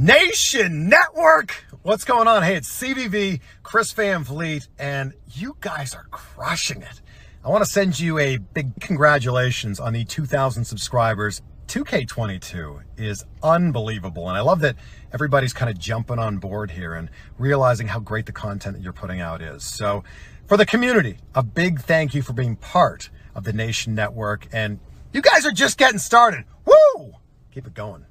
Nation Network. What's going on? Hey, it's CVV, Chris Van Vliet, and you guys are crushing it. I want to send you a big congratulations on the 2,000 subscribers. 2K22 is unbelievable, and I love that everybody's kind of jumping on board here and realizing how great the content that you're putting out is. So for the community, a big thank you for being part of the Nation Network, and you guys are just getting started. Woo! Keep it going.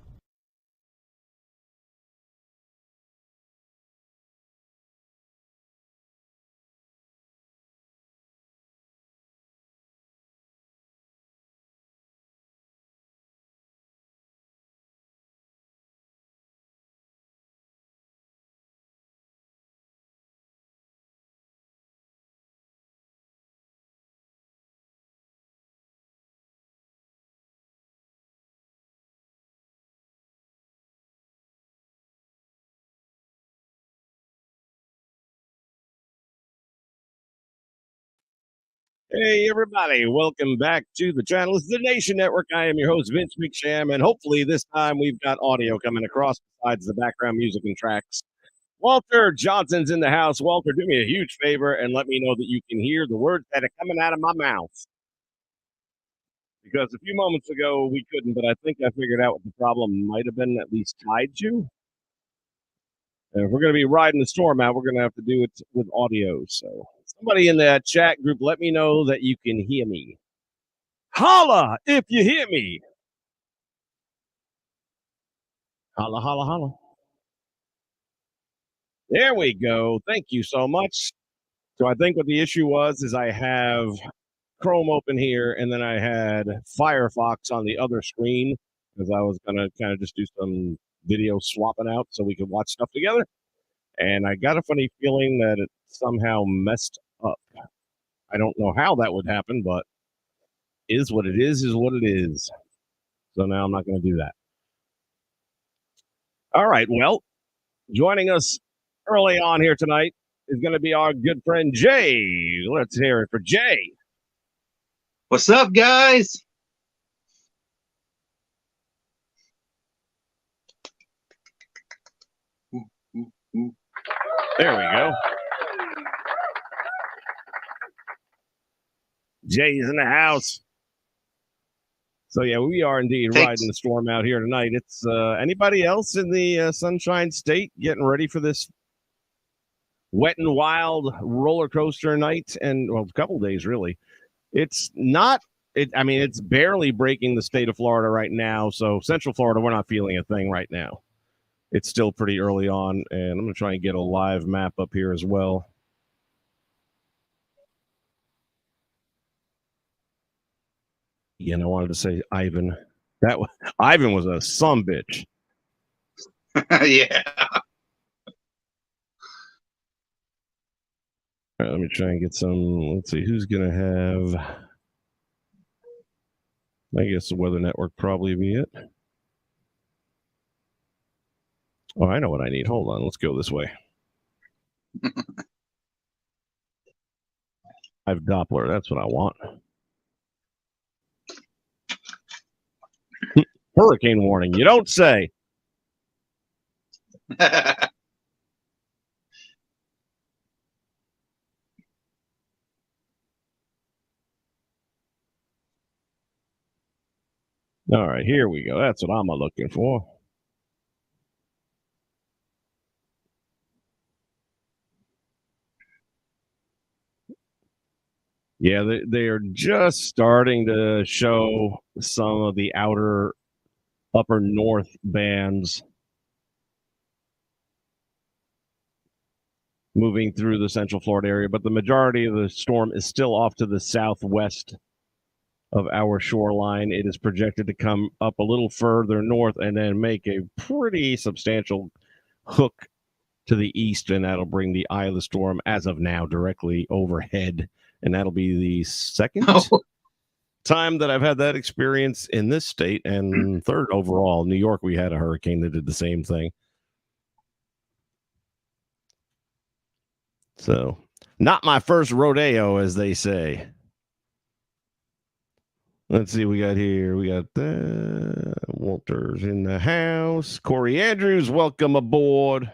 Hey, everybody. Welcome back to the channel. It's the Nation Network. I am your host, Vince McSham, and hopefully this time we've got audio coming across besides the background music and tracks. Walter Johnson's in the house. Walter, do me a huge favor and let me know that you can hear the words that are coming out of my mouth. Because a few moments ago we couldn't, but I think I figured out what the problem might have been, at least tied to. And if we're going to be riding the storm out, we're going to have to do it with audio. So somebody in that chat group, let me know that you can hear me. Holla if you hear me. Holla, holla, holla. There we go. Thank you so much. So I think what the issue was is I have Chrome open here, and then I had Firefox on the other screen because I was going to kind of just do some video swapping out so we could watch stuff together. And I got a funny feeling that it somehow messed up. I don't know how that would happen, but is what it is what it is. So now I'm not going to do that. All right. Well, joining us early on here tonight is going to be our good friend Jay. Let's hear it for Jay. What's up, guys? There we go. Jay's in the house. So yeah, we are indeed riding the storm out here tonight. It's anybody else in the Sunshine State getting ready for this wet and wild roller coaster night, and well, a couple days really. It's not. I mean, it's barely breaking the state of Florida right now. So Central Florida, we're not feeling a thing right now. It's still pretty early on, and I'm going to try and get a live map up here as well. And I wanted to say Ivan. Ivan was a sumbitch. Yeah. All right, let me try and get some. Let's see who's going to have. I guess the Weather Network probably be it. Oh, I know what I need. Hold on. Let's go this way. I have Doppler. That's what I want. Hurricane warning. You don't say. All right, here we go. That's what I'm looking for. Yeah, they are just starting to show some of the outer upper north bands moving through the Central Florida area, but the majority of the storm is still off to the southwest of our shoreline. It is projected to come up a little further north and then make a pretty substantial hook to the east, and that'll bring the eye of the storm as of now directly overhead. And that'll be the second time that I've had that experience in this state, and third overall. New York, we had a hurricane that did the same thing. So, not my first rodeo, as they say. Let's see, we got here. We got Walter's in the house. Corey Andrews, welcome aboard.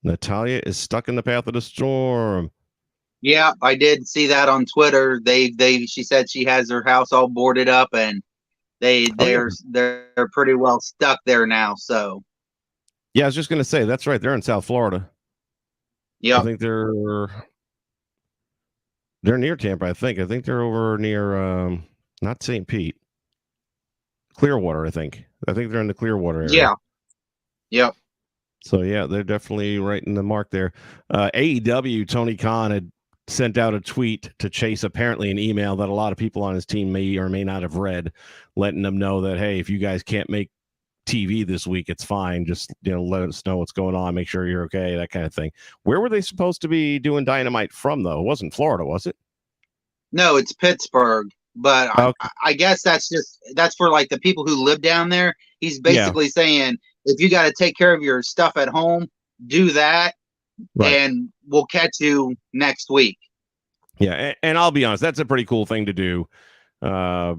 Natalia is stuck in the path of the storm. Yeah, I did see that on Twitter. She said she has her house all boarded up, and they're pretty well stuck there now. So yeah, I was just gonna say that's right. They're in South Florida. yeah, I think they're near Tampa. I think they're over near not St. Pete, Clearwater. I think they're in the Clearwater area. yeah, yep. So yeah, they're definitely right in the mark there. AEW Tony Khan had sent out a tweet to Chase, apparently an email that a lot of people on his team may or may not have read, letting them know that, hey, if you guys can't make TV this week, it's fine. Just, let us know what's going on. Make sure you're okay, that kind of thing. Where were they supposed to be doing Dynamite from, though? It wasn't Florida, was it? No, it's Pittsburgh. But Okay. I guess that's for like the people who live down there. He's basically saying, if you got to take care of your stuff at home, do that, right, and we'll catch you next week. Yeah, and I'll be honest, that's a pretty cool thing to do. I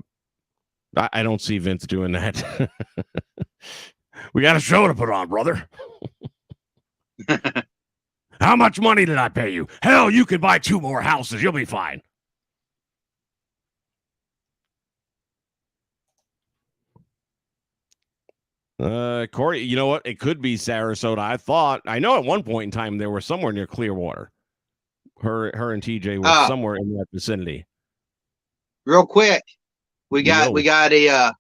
don't see Vince doing that. We got a show to put on, brother. How much money did I pay you? Hell, you could buy 2 more houses. You'll be fine. Corey, you know what? It could be Sarasota. I know at one point in time they were somewhere near Clearwater. Her and TJ were somewhere in that vicinity. Real quick, we got a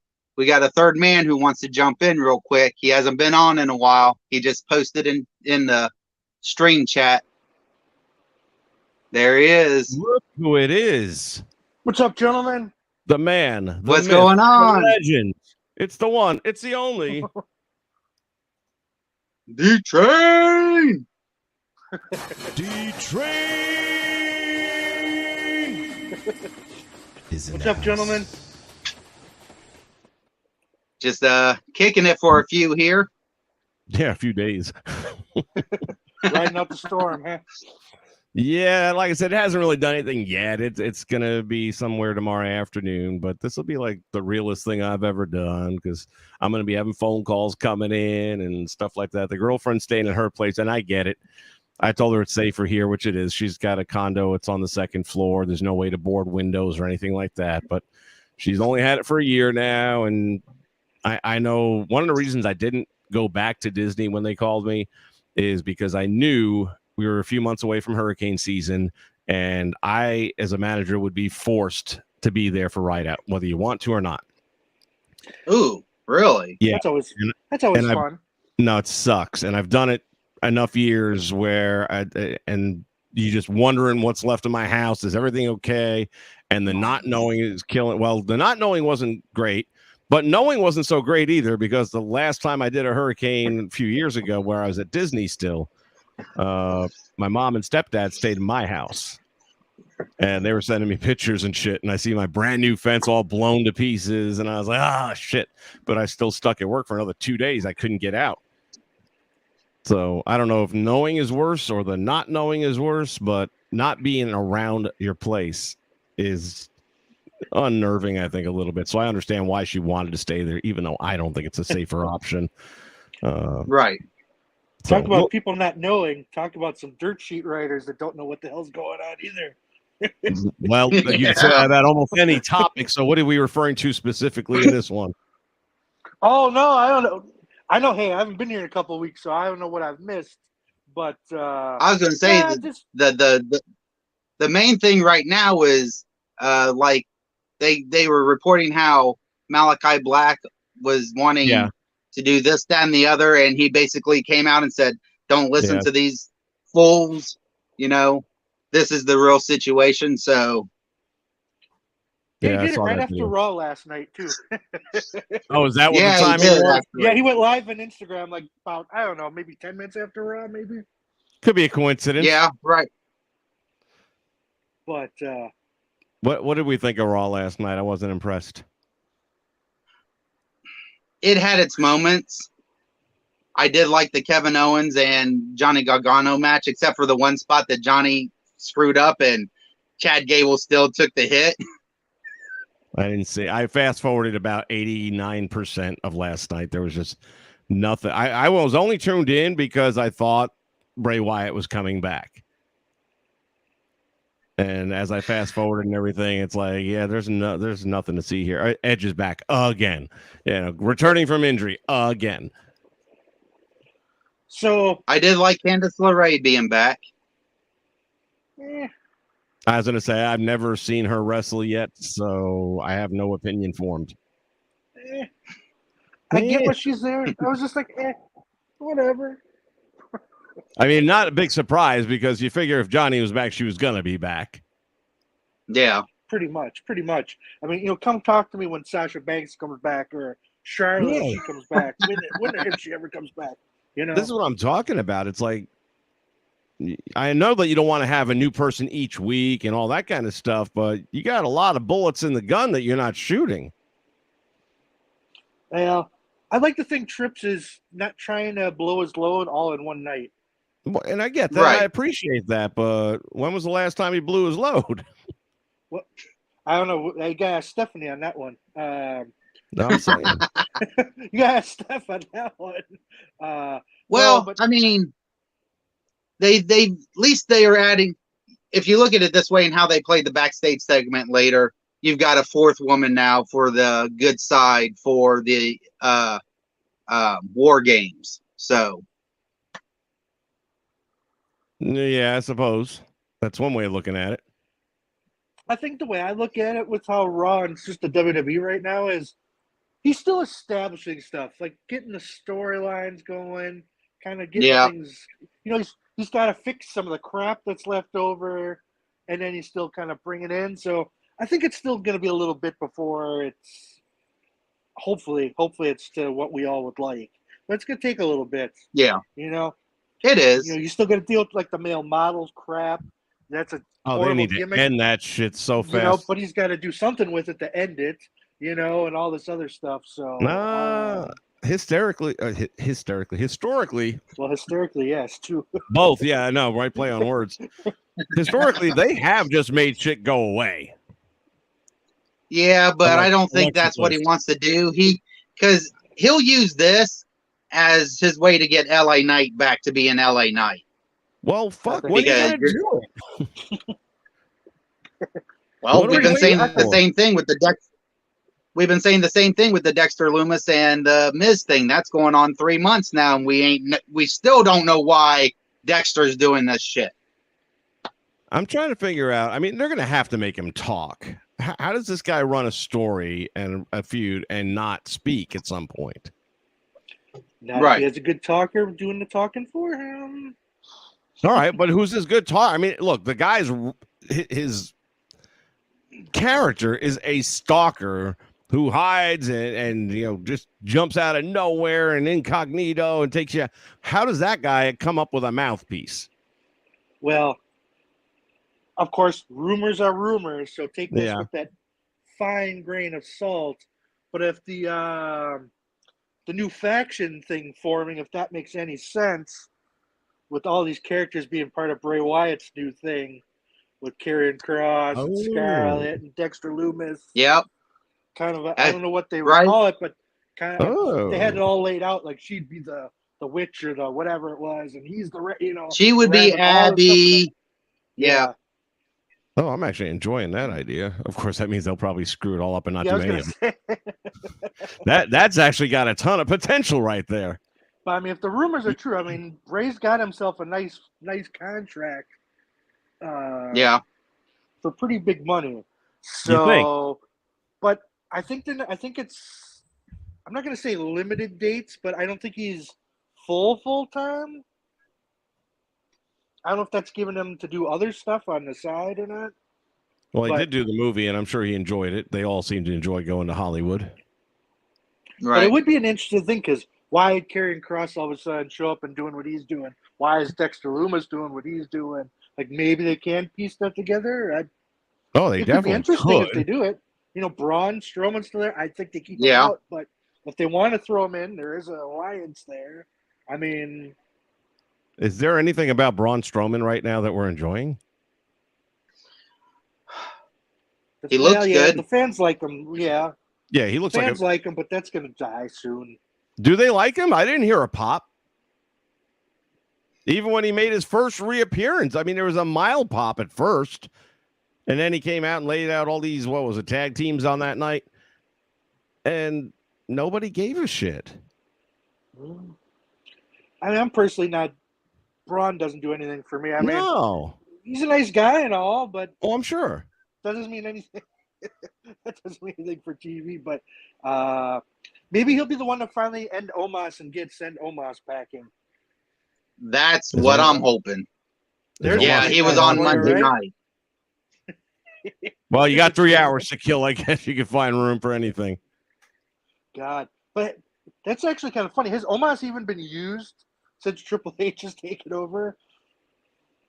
third man who wants to jump in real quick. He hasn't been on in a while. He just posted in the stream chat. There he is. Look who it is. What's up, gentlemen? The man. The What's myth, going on? The legend. It's the one. It's the only. D-Train. D-Train. What's up, gentlemen? Just kicking it for a few here. Yeah, a few days. Riding out the storm, huh? Yeah, like I said, it hasn't really done anything yet. It's gonna be somewhere tomorrow afternoon, but this will be like the realest thing I've ever done because I'm gonna be having phone calls coming in and stuff like that. The girlfriend's staying at her place, and I get it. I told her it's safer here, which it is. She's got a condo. It's on the 2nd floor. There's no way to board windows or anything like that. But she's only had it for a year now, and I know one of the reasons I didn't go back to Disney when they called me is because I knew we were a few months away from hurricane season, and I, as a manager, would be forced to be there for Ride Out, whether you want to or not. Ooh, really? Yeah. That's always fun. No, it sucks. And I've done it enough years where and you just wondering what's left of my house. Is everything okay? And the not knowing is killing. Well, the not knowing wasn't great, but knowing wasn't so great either because the last time I did a hurricane a few years ago where I was at Disney still, my mom and stepdad stayed in my house and they were sending me pictures and shit, and I see my brand new fence all blown to pieces, and I was like, shit. But I still stuck at work for another 2 days. I couldn't get out. So I don't know if knowing is worse or the not knowing is worse, but not being around your place is unnerving, I think, a little bit. So I understand why she wanted to stay there, even though I don't think it's a safer option. Right. Talk about people not knowing. Talk about some dirt sheet riders that don't know what the hell's going on either. Well, you can say that almost any topic. So what are we referring to specifically in this one? Oh, no, I don't know. I know, hey, I haven't been here in a couple of weeks, so I don't know what I've missed. But I was going to say the main thing right now is like they were reporting how Malachi Black was wanting to do this, that, and the other, and he basically came out and said, "Don't listen to these fools. This is the real situation." So. He did it right after Raw last night, too. Oh, is that what the timing was? Yeah, he went live on Instagram like about, I don't know, maybe 10 minutes after Raw, maybe. Could be a coincidence. Yeah, right. But what did we think of Raw last night? I wasn't impressed. It had its moments. I did like the Kevin Owens and Johnny Gargano match, except for the one spot that Johnny screwed up and Chad Gable still took the hit. I didn't see. I fast forwarded about 89% of last night. There was just nothing. I was only tuned in because I thought Bray Wyatt was coming back. And as I fast forwarded and everything, it's like, yeah, there's nothing to see here. Edge is back again. Returning from injury again. So I did like Candice LeRae being back. I was going to say, I've never seen her wrestle yet, so I have no opinion formed. I get what she's there. I was just like, whatever. I mean, not a big surprise because you figure if Johnny was back, she was going to be back. Yeah. Pretty much. I mean, come talk to me when Sasha Banks comes back or Charlotte if she comes back. When if she ever comes back, This is what I'm talking about. It's like, I know that you don't want to have a new person each week and all that kind of stuff, but you got a lot of bullets in the gun that you're not shooting. Well, I'd like to think Trips is not trying to blow his load all in one night. And I get that. Right. I appreciate that. But when was the last time he blew his load? Well, I don't know. I got Stephanie on that one. No, I'm saying. You got Steph on that one. I mean, they at least they are adding. If you look at it this way and how they played the backstage segment later, you've got a fourth woman now for the good side for the War Games. So, yeah, I suppose that's one way of looking at it. I think the way I look at it with how Raw and it's just the WWE right now is he's still establishing stuff, like getting the storylines going, kind of getting things. He's got to fix some of the crap that's left over, and then he's still kind of bringing in. So I think it's still going to be a little bit before it's hopefully it's to what we all would like. But it's going to take a little bit. Yeah. It is. You still got to deal with like the male models crap. That's a they need gimmick. To end that shit so fast. But he's got to do something with it to end it, and all this other stuff. So historically. Well, hysterically, yes, too. Both, yeah, I know, right? Play on words. Historically, they have just made shit go away. Yeah, but I don't think that's what he wants to do. Because he'll use this as his way to get LA Knight back to being LA Knight. Well, fuck. What are you gonna do? Well, we've been saying the same thing with the We've been saying the same thing with the Dexter Lumis and Miz thing. That's going on 3 months now, and we still don't know why Dexter's doing this shit. I'm trying to figure out. I mean, they're gonna have to make him talk. How does this guy run a story and a feud and not speak at some point? Right. He has a good talker doing the talking for him. All right, but who's this good talker? I mean, look, the guy's his character is a stalker who hides and just jumps out of nowhere and incognito and takes you. How does that guy come up with a mouthpiece? Well, of course, rumors are rumors, so take this with that fine grain of salt. But if the new faction thing forming, if that makes any sense, with all these characters being part of Bray Wyatt's new thing, with Karrion Kross and Scarlett and Dexter Lumis. Yep. Kind of, I don't know what they would call it, but kind of, they had it all laid out like she'd be the witch or the whatever it was, and he's the, She would be Abby. Yeah. Oh, I'm actually enjoying that idea. Of course, that means they'll probably screw it all up and not do any of it. That's actually got a ton of potential right there. But I mean, if the rumors are true, I mean, Bray's got himself a nice contract. For pretty big money. So, but I think it's. I'm not going to say limited dates, but I don't think he's full time. I don't know if that's giving him to do other stuff on the side or not. Well, he did do the movie, and I'm sure he enjoyed it. They all seem to enjoy going to Hollywood. Right. But it would be an interesting thing because why did Karrion Kross all of a sudden show up and doing what he's doing? Why is Dexter Lumis doing what he's doing? Like maybe they can piece that together. They definitely be interesting could. If they do it. Braun Strowman's still there. I think they keep him out, but if they want to throw him in, there is an alliance there. I mean, is there anything about Braun Strowman right now that we're enjoying? He looks good. The fans like him. Yeah. Yeah, he looks fans like him, but that's going to die soon. Do they like him? I didn't hear a pop. Even when he made his first reappearance, I mean, there was a mild pop at first, and then he came out and laid out all these, tag teams on that night, and nobody gave a shit. I mean, I'm personally not. Braun doesn't do anything for me. I mean, he's a nice guy and all, but I'm sure that doesn't mean anything. That doesn't mean anything for TV, but maybe he'll be the one to finally end Omos and send Omos packing. That's what I'm hoping. Yeah, he was on Monday night. Well, you got 3 hours to kill. I guess you can find room for anything. God, but that's actually kind of funny. Has Omos even been used since Triple H has taken over?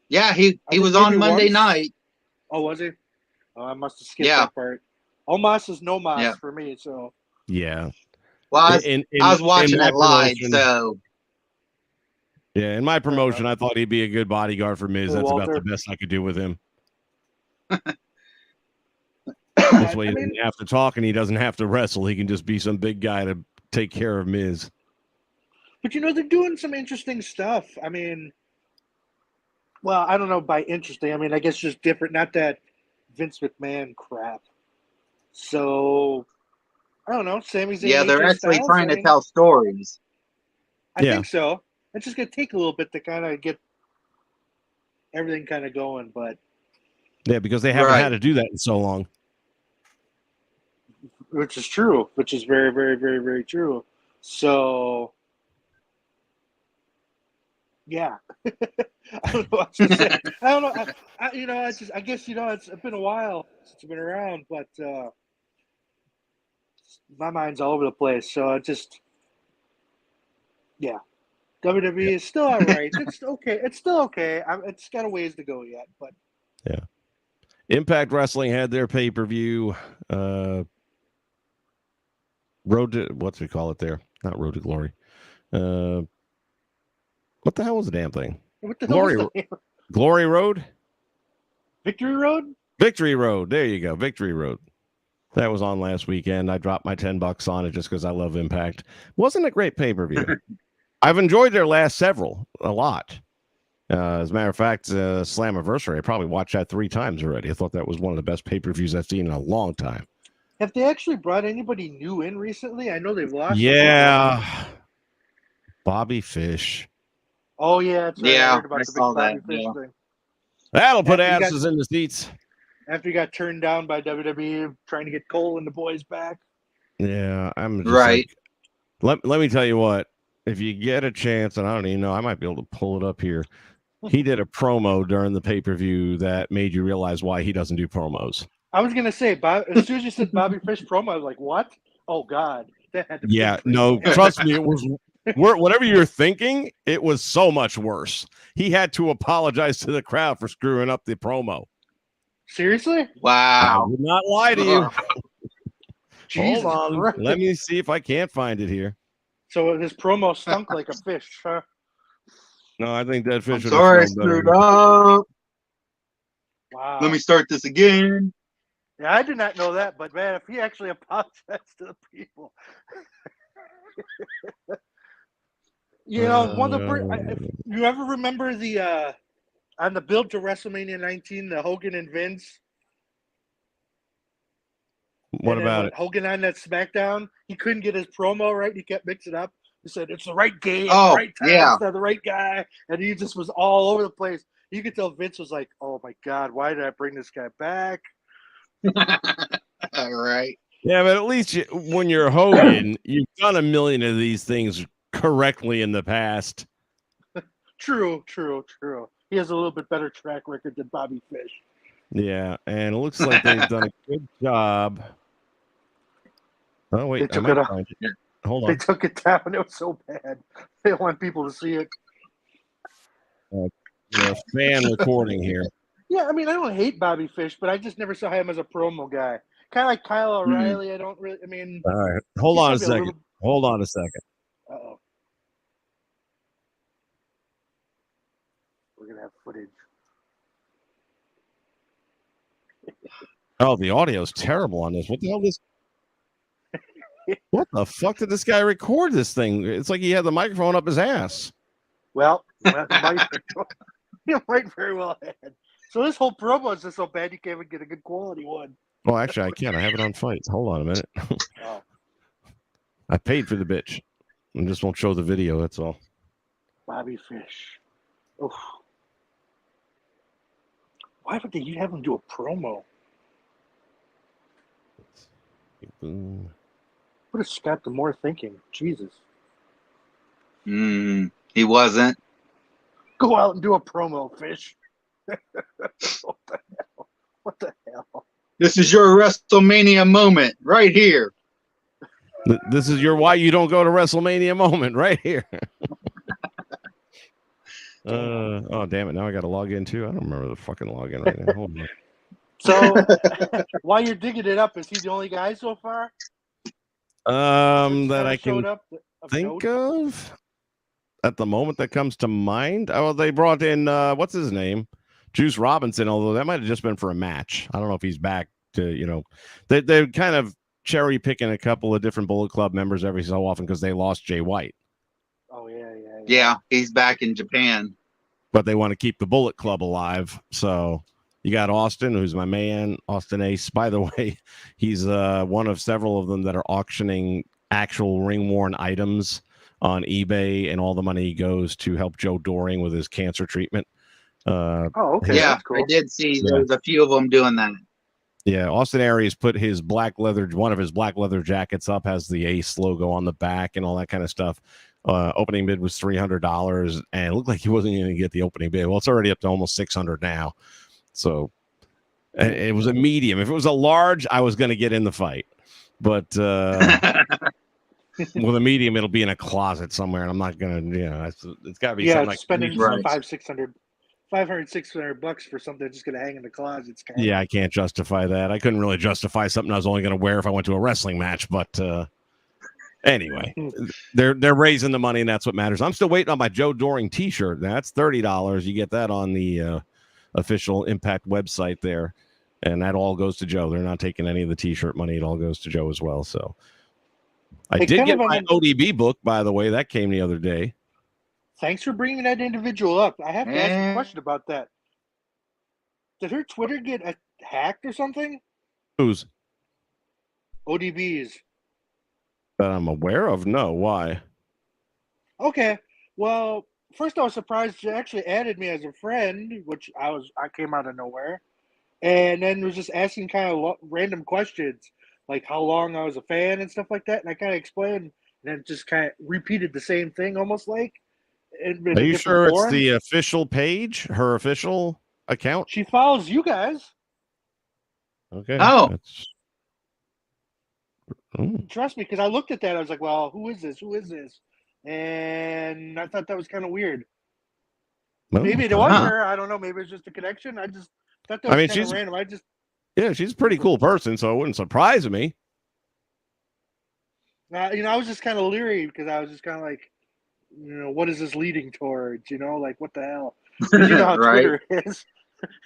Yeah, he was on Monday night. Oh, was he? Oh, I must have skipped that part. Omos is no mas for me, so. Yeah. Well, I was watching it live, so. Yeah, in my promotion, I thought he'd be a good bodyguard for Miz. That's about the best I could do with him. This way he doesn't have to talk and he doesn't have to wrestle. He can just be some big guy to take care of Miz. But, they're doing some interesting stuff. I mean, well, I don't know by interesting. I mean, I guess just different. Not that Vince McMahon crap. So, I don't know. Sami Zayn. Yeah, they're actually trying to tell stories. I think so. It's just going to take a little bit to kind of get everything kind of going, but. Yeah, because they haven't had to do that in so long. Which is true. Which is very, very, very, very true. So. Yeah. I don't know what to say. I don't know. I guess, it's been a while since I've been around, but my mind's all over the place. So I just, WWE is still all right. It's okay. It's still okay. It's got a ways to go yet, but. Yeah. Impact Wrestling had their pay-per-view. Road to, what's we call it there? Not Road to Glory. What the hell was the damn thing? What the hell was the Glory Road? Victory Road? Victory Road. There you go. Victory Road. That was on last weekend. I dropped my $10 on it just because I love Impact. Wasn't a great pay-per-view. I've enjoyed their last several a lot. As a matter of fact, Slammiversary, I probably watched that 3 times already. I thought that was one of the best pay-per-views I've seen in a long time. Have they actually brought anybody new in recently? I know they've lost. Yeah. Bobby Fish. Oh, yeah. That's right. I heard about I the big Bobby Fish thing. That'll put asses in the seats. After he got turned down by WWE, trying to get Cole and the boys back. Yeah, I'm just let me tell you what. If you get a chance, and I don't even know, I might be able to pull it up here. He did a promo during the pay-per-view that made you realize why he doesn't do promos. I was going to say, as soon as you said Bobby Fish promo, I was like, what? Oh, God. That had to be trust me, it was whatever you're thinking, it was so much worse. He had to apologize to the crowd for screwing up the promo. Seriously? Wow. I would not lie to you. Jesus Hold on. Christ. Let me see if I can't find it here. So his promo stunk like a fish, huh? No, I think that fish. Sorry, I screwed up. Wow. Let me start this again. Yeah, I did not know that, but man, if he actually apologized to the people, one of the you ever remember the on the build to WrestleMania 19, the Hogan and Vince? What about it? Hogan on that SmackDown, he couldn't get his promo right. He kept mixing up. He said, it's the right game, the right time, the right guy. And he just was all over the place. You could tell Vince was like, oh, my God, why did I bring this guy back? All right. Yeah, but at least when you're Hogan, you've done a million of these things correctly in the past. True. He has a little bit better track record than Bobby Fish. Yeah, and it looks like they've done a good job. Oh, wait. Hold on. They took it down. It was so bad. They don't want people to see it. Fan recording here. Yeah, I mean, I don't hate Bobby Fish, but I just never saw him as a promo guy. Kind of like Kyle O'Reilly. I don't really, I mean. All right. Hold on a second. Uh-oh. that footage. Oh, the audio's terrible on this. What the hell is? What the fuck did this guy record this thing? It's like he had the microphone up his ass. Well, you might very well have. So this whole promo is just so bad you can't even get a good quality one. Well, actually, I can't. I have it on Fights. Hold on a minute. Oh. I paid for the bitch. I just won't show the video. That's all. Bobby Fish. Oof. Why would they have him do a promo? Boom. What is Scott D'Amore thinking? Jesus. He wasn't. Go out and do a promo, Fish. What the hell? What the hell? This is your WrestleMania moment right here. This is your why you don't go to WrestleMania moment right here. Oh, damn it. Now I got to log in too. I don't remember the fucking login right now. Hold on. So while you're digging it up, is he the only guy so far? That I can think of at the moment that comes to mind. Oh, they brought in what's his name? Juice Robinson, although that might have just been for a match. I don't know if he's back to, they're kind of cherry picking a couple of different Bullet Club members every so often because they lost Jay White. Oh, yeah. Yeah, he's back in Japan. But they want to keep the Bullet Club alive. So you got Austin, who's my man, Austin Ace. By the way, he's one of several of them that are auctioning actual ring-worn items on eBay, and all the money goes to help Joe Doring with his cancer treatment. Okay. Yeah, cool. I did see there's a few of them doing that. Yeah, Austin Aries put his one of his black leather jackets up, has the Ace logo on the back and all that kind of stuff. Opening bid was $300, and it looked like he wasn't going to get the opening bid. Well, it's already up to almost $600 now. So it was a medium. If it was a large, I was going to get in the fight. But with a medium, it'll be in a closet somewhere, and I'm not going to, it's got to be something like spending $500, $600 for something that's just going to hang in the closet. Yeah, I can't justify that. I couldn't really justify something I was only going to wear if I went to a wrestling match, but anyway, they're raising the money, and that's what matters. I'm still waiting on my Joe Doring T-shirt. That's $30. You get that on the official Impact website there, and that all goes to Joe. They're not taking any of the T-shirt money. It all goes to Joe as well. So I did get my ODB book, by the way. That came the other day. Thanks for bringing that individual up. I have to ask a question about that. Did her Twitter get hacked or something? Whose? ODB's. That I'm aware of? No. Why? Okay. Well, first I was surprised she actually added me as a friend, which I came out of nowhere. And then was just asking kind of random questions, like how long I was a fan and stuff like that. And I kind of explained, and then just kind of repeated the same thing, almost like. Are you sure it's the official page, her official account? She follows you guys. Okay. Oh. Trust me, because I looked at that. I was like, well, who is this? Who is this? And I thought that was kind of weird. Maybe it was her. I don't know. Maybe it's just a connection. I just thought that was kind of random. Yeah, she's a pretty cool person, so it wouldn't surprise me. I was just kind of leery because I was just kind of like, what is this leading towards? Like, what the hell? You know how Twitter is.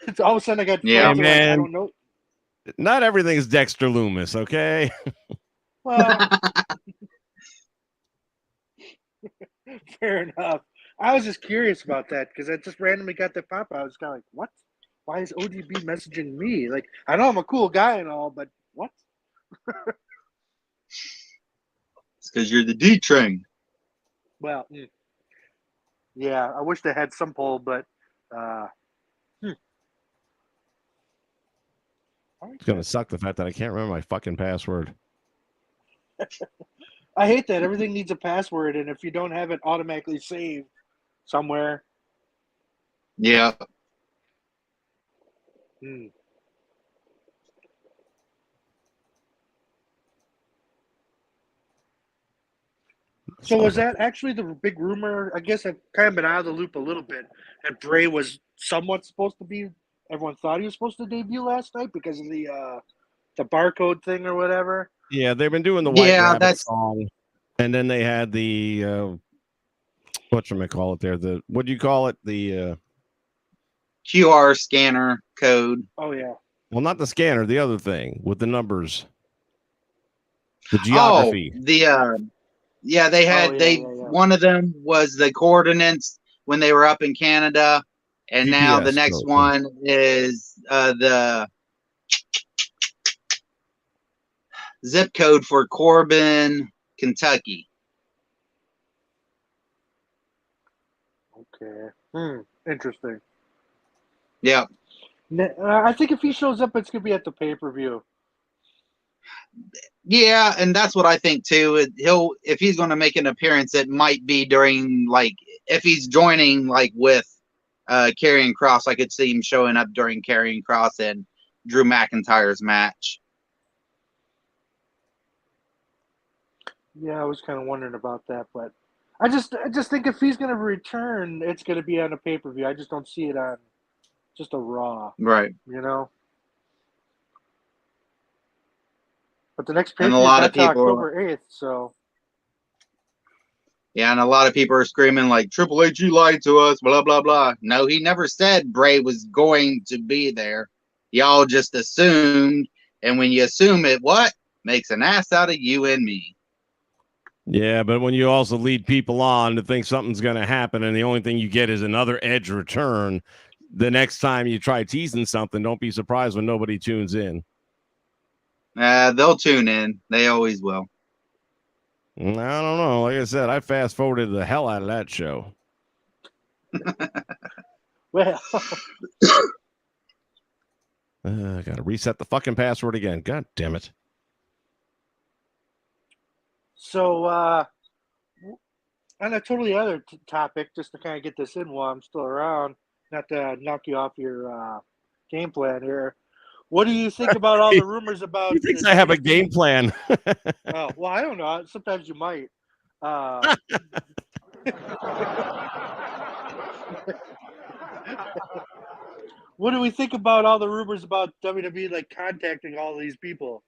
It's all of a sudden I got man. Like, I don't know. Not everything's Dexter Loomis, okay? Well, fair enough. I was just curious about that because I just randomly got that pop. I was kind of like, what? Why is ODB messaging me? Like, I know I'm a cool guy and all, but what? It's because you're the D train. Well, yeah, I wish they had some poll, but it's going to suck the fact that I can't remember my fucking password. I hate that. Everything needs a password, and if you don't have it automatically saved somewhere. Yeah. So was that actually the big rumor? I guess I've kind of been out of the loop a little bit. That Bray was somewhat supposed to be. Everyone thought he was supposed to debut last night because of the barcode thing or whatever. Yeah, they've been doing the White Rabbit song, and then they had the whatchamacallit there. What do you call it? The QR scanner code. Oh yeah. Well, not the scanner. The other thing with the numbers, the geography. Oh, they had one of them was the coordinates when they were up in Canada, and GPS now the next one is the zip code for Corbin, Kentucky. Okay. Interesting. Yeah. I think if he shows up, it's gonna be at the pay-per-view. Yeah, and that's what I think too. If he's going to make an appearance, it might be during, like, if he's joining like with Karrion Kross. I could see him showing up during Karrion Kross and Drew McIntyre's match. Yeah, I was kind of wondering about that, but I just think if he's going to return, it's going to be on a pay-per-view. I just don't see it on just a Raw, right? You know. But the next pay-per-view is October 8th, so. Yeah, and a lot of people are screaming like, Triple H, you lied to us, blah, blah, blah. No, he never said Bray was going to be there. Y'all just assumed, and when you assume it, what? Makes an ass out of you and me. Yeah, but when you also lead people on to think something's going to happen and the only thing you get is another Edge return, the next time you try teasing something, don't be surprised when nobody tunes in. They'll tune in. They always will. I don't know. Like I said, I fast forwarded the hell out of that show. Well, I got to reset the fucking password again. God damn it. So, on a totally other topic, just to kind of get this in while I'm still around, not to knock you off your game plan here. What do you think about all the rumors about? He thinks I have a game plan. Oh, well, I don't know. Sometimes you might. What do we think about all the rumors about WWE like contacting all these people?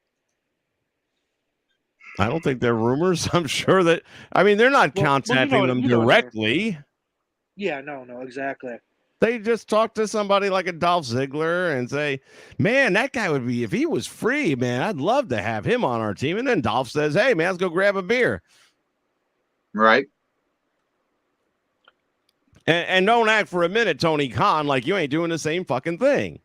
I don't think they're rumors. I'm sure that. I mean, they're not contacting them directly. Yeah, no, exactly. They just talk to somebody like a Dolph Ziggler and say, man, that guy would be, if he was free, man, I'd love to have him on our team. And then Dolph says, hey, man, let's go grab a beer. Right. And don't act for a minute, Tony Khan, like you ain't doing the same fucking thing.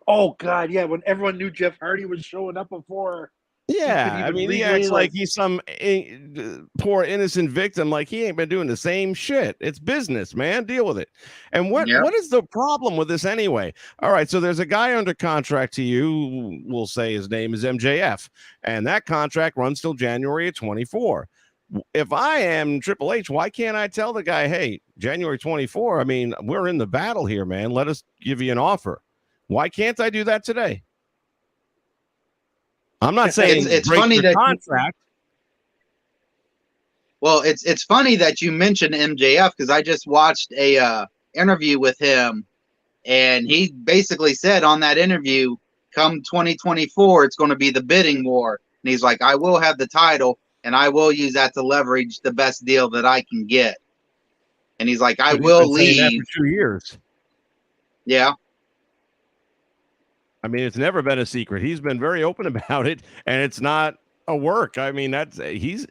Oh, God, yeah. When everyone knew Jeff Hardy was showing up before. Yeah, I mean, he acts like he's some poor innocent victim, like he ain't been doing the same shit. It's business, man. Deal with it. And what is the problem with this anyway? All right, so there's a guy under contract to you. We'll say his name is MJF, and that contract runs till January of 24. If I am Triple H, why can't I tell the guy, hey, January 24, I mean, we're in the battle here, man. Let us give you an offer. Why can't I do that today? I'm not saying it's funny that contract. Well, it's funny that you mentioned MJF because I just watched a interview with him, and he basically said on that interview, come 2024, it's going to be the bidding war, and he's like, I will have the title, and I will use that to leverage the best deal that I can get, and he's like, I will leave. That for 2 years. Yeah. I mean, it's never been a secret. He's been very open about it, and it's not a work. I mean, he's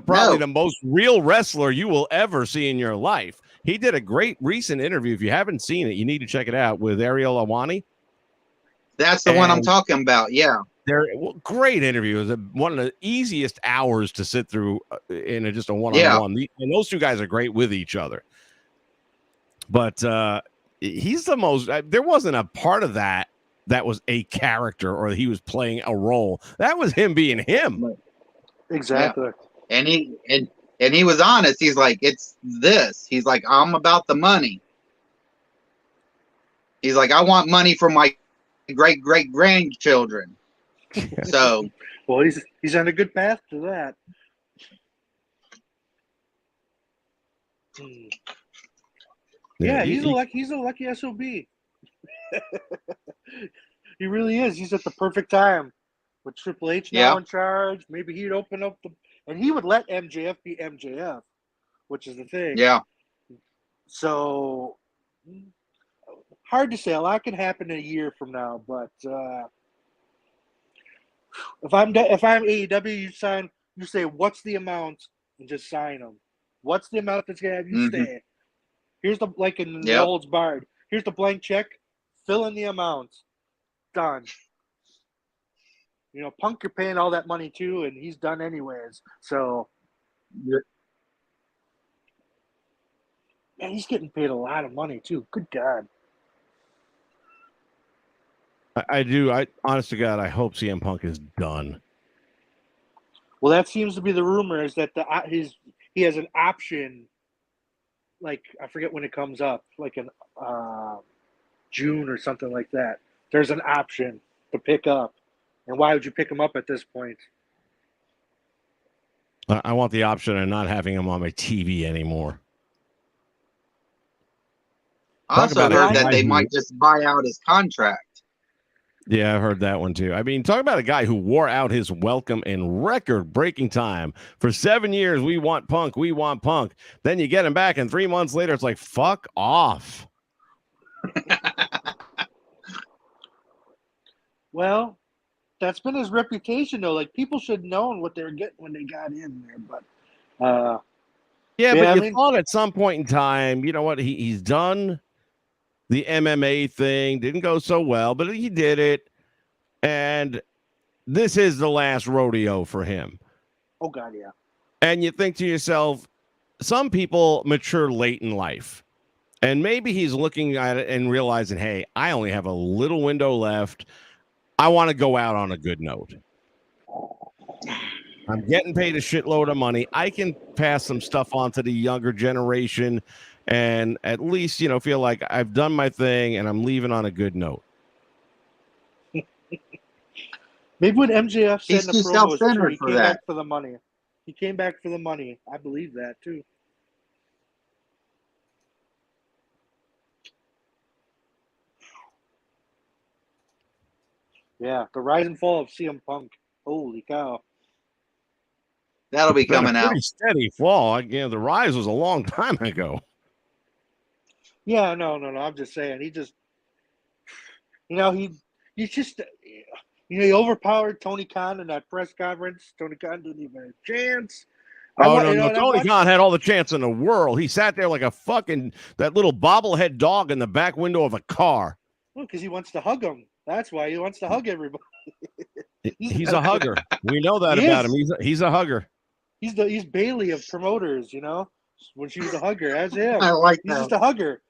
probably the most real wrestler you will ever see in your life. He did a great recent interview. If you haven't seen it, you need to check it out with Ariel Awani. That's the one I'm talking about. Yeah. Great interview. It was one of the easiest hours to sit through in just a one-on-one. Yeah. And those two guys are great with each other. But he's the most. There wasn't a part of that was a character or he was playing a role. That was him being him. Exactly. Yeah. And he was honest. He's like, it's this. He's like, I'm about the money. He's like, I want money for my great grandchildren. So, well, he's on a good path to that. Yeah, he's a lucky SOB. He really is. He's at the perfect time with Triple H now in charge. Maybe he'd open up and he would let MJF be MJF, which is the thing. Yeah. So hard to say. A lot can happen in a year from now, but if I'm AEW, you say what's the amount and just sign them. What's the amount that's gonna have you stay? Here's the in No Holds Barred. Here's the blank check. Fill in the amount. Done. Punk, you're paying all that money too, and he's done anyways. So, man, he's getting paid a lot of money too. Good God. I do. Honest to God, I hope CM Punk is done. Well, that seems to be the rumor, is that he has an option. Like, I forget when it comes up, like in June or something like that. There's an option to pick up. And why would you pick him up at this point? I want the option of not having him on my TV anymore. I also heard that they might just buy out his contract. Yeah, I've heard that one too. I mean, talk about a guy who wore out his welcome in record-breaking time. For 7 years, we want Punk, we want Punk. Then you get him back, and 3 months later, it's like, fuck off. Well, that's been his reputation, though. Like, people should have known what they were getting when they got in there. But, but you thought at some point in time, you know what? He's done the MMA thing. Didn't go so well, but he did it. And this is the last rodeo for him. Oh, God, yeah. And you think to yourself, some people mature late in life. And maybe he's looking at it and realizing, hey, I only have a little window left. I want to go out on a good note. I'm getting paid a shitload of money. I can pass some stuff on to the younger generation and at least, feel like I've done my thing and I'm leaving on a good note. Maybe when MJF said he's in the too self-centered for he came that. back for the money. He came back for the money. I believe that, too. Yeah, the rise and fall of CM Punk. Holy cow. That'll be coming out. Pretty steady fall. Again, the rise was a long time ago. Yeah, no. I'm just saying. He just, he overpowered Tony Khan in that press conference. Tony Khan didn't even have a chance. Tony Khan had all the chance in the world. He sat there like that little bobblehead dog in the back window of a car. Well, because he wants to hug him. That's why he wants to hug everybody. He's a hugger. We know that about him. He's a hugger. He's Bailey of promoters, when she's a hugger. That's him. I like He's that. just a hugger.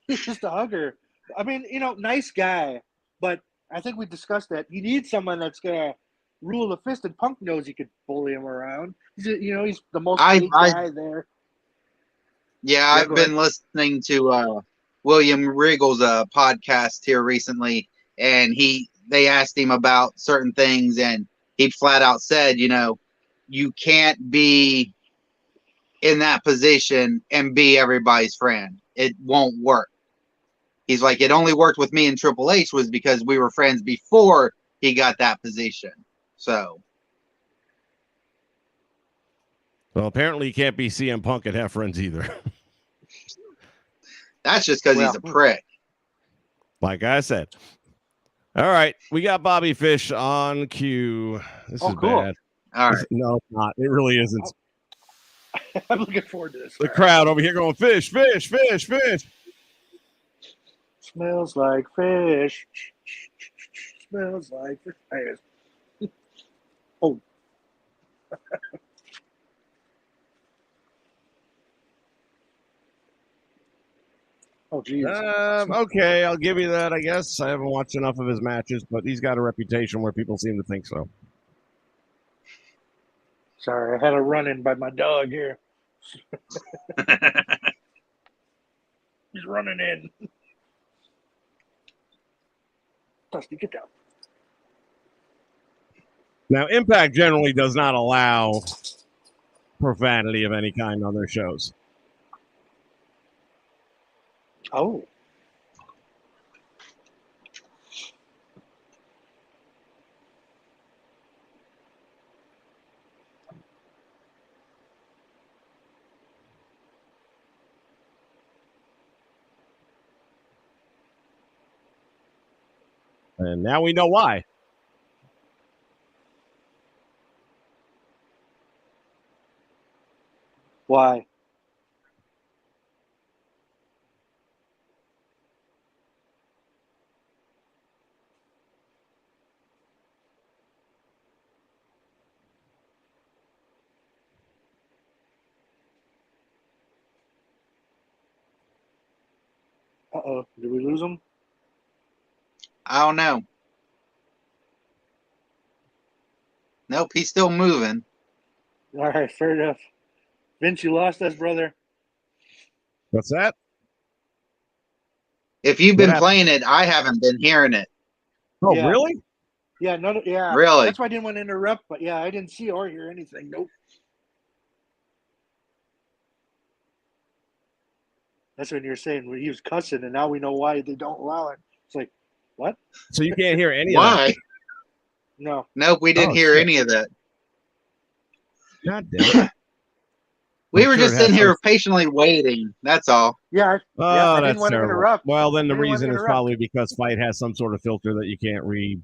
He's just a hugger. I mean, nice guy, but I think we discussed that. He needs someone that's gonna rule the fist, and Punk knows he could bully him around. He's the most paid guy there. Yeah, I've been listening to William Regal's podcast here recently, and they asked him about certain things, and he flat out said, you can't be in that position and be everybody's friend. It won't work. He's like, it only worked with me and Triple H was because we were friends before he got that position. So. Well, apparently you can't be CM Punk and have friends either. That's just because he's a prick. Like I said. All right. We got Bobby Fish on cue. This is cool. bad. All right. No, it's not. It really isn't. I'm looking forward to this. The crowd over here going, fish, fish, fish, fish. Smells like fish. Smells like fish. Oh. Oh, geez. Okay, I'll give you that, I guess. I haven't watched enough of his matches, but he's got a reputation where people seem to think so. Sorry, I had a run-in by my dog here. He's running in. Dusty, get down. Now, Impact generally does not allow profanity of any kind on their shows. Oh. And now we know why. Why? Uh-oh. Did we lose him? I don't know. Nope, he's still moving. All right, fair enough. Vince, you lost us, brother. What's that? If you've been playing it, I haven't been hearing it. Oh, yeah. Really? Yeah, no, yeah. Really? That's why I didn't want to interrupt, but yeah, I didn't see or hear anything. Nope. That's when you're saying he was cussing, and now we know why they don't allow it. It's like, what? So you can't hear any of that? Why? No. Nope, we didn't hear any of that. God damn it. We were just sitting here patiently waiting. That's all. Yeah. Oh, I that's didn't want to terrible. interrupt. Well, then the reason is probably because Fight has some sort of filter that you can't read.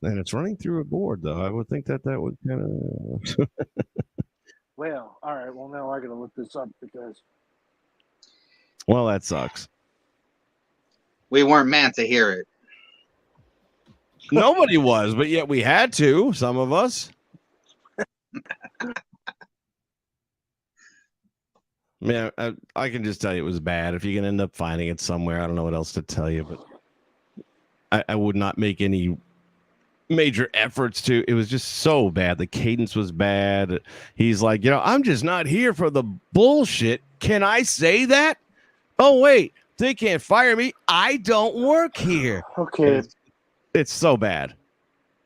And it's running through a board, though. I would think that would kind of... Well, all right. Well, now I got to look this up because... Well, that sucks. We weren't meant to hear it. Nobody was, but yet we had to, some of us. Man, I can just tell you it was bad. If you can end up finding it somewhere, I don't know what else to tell you, but I would not make any major efforts to. It was just so bad. The cadence was bad. He's like, I'm just not here for the bullshit. Can I say that? Oh, wait, they can't fire me. I don't work here. Okay. It's so bad.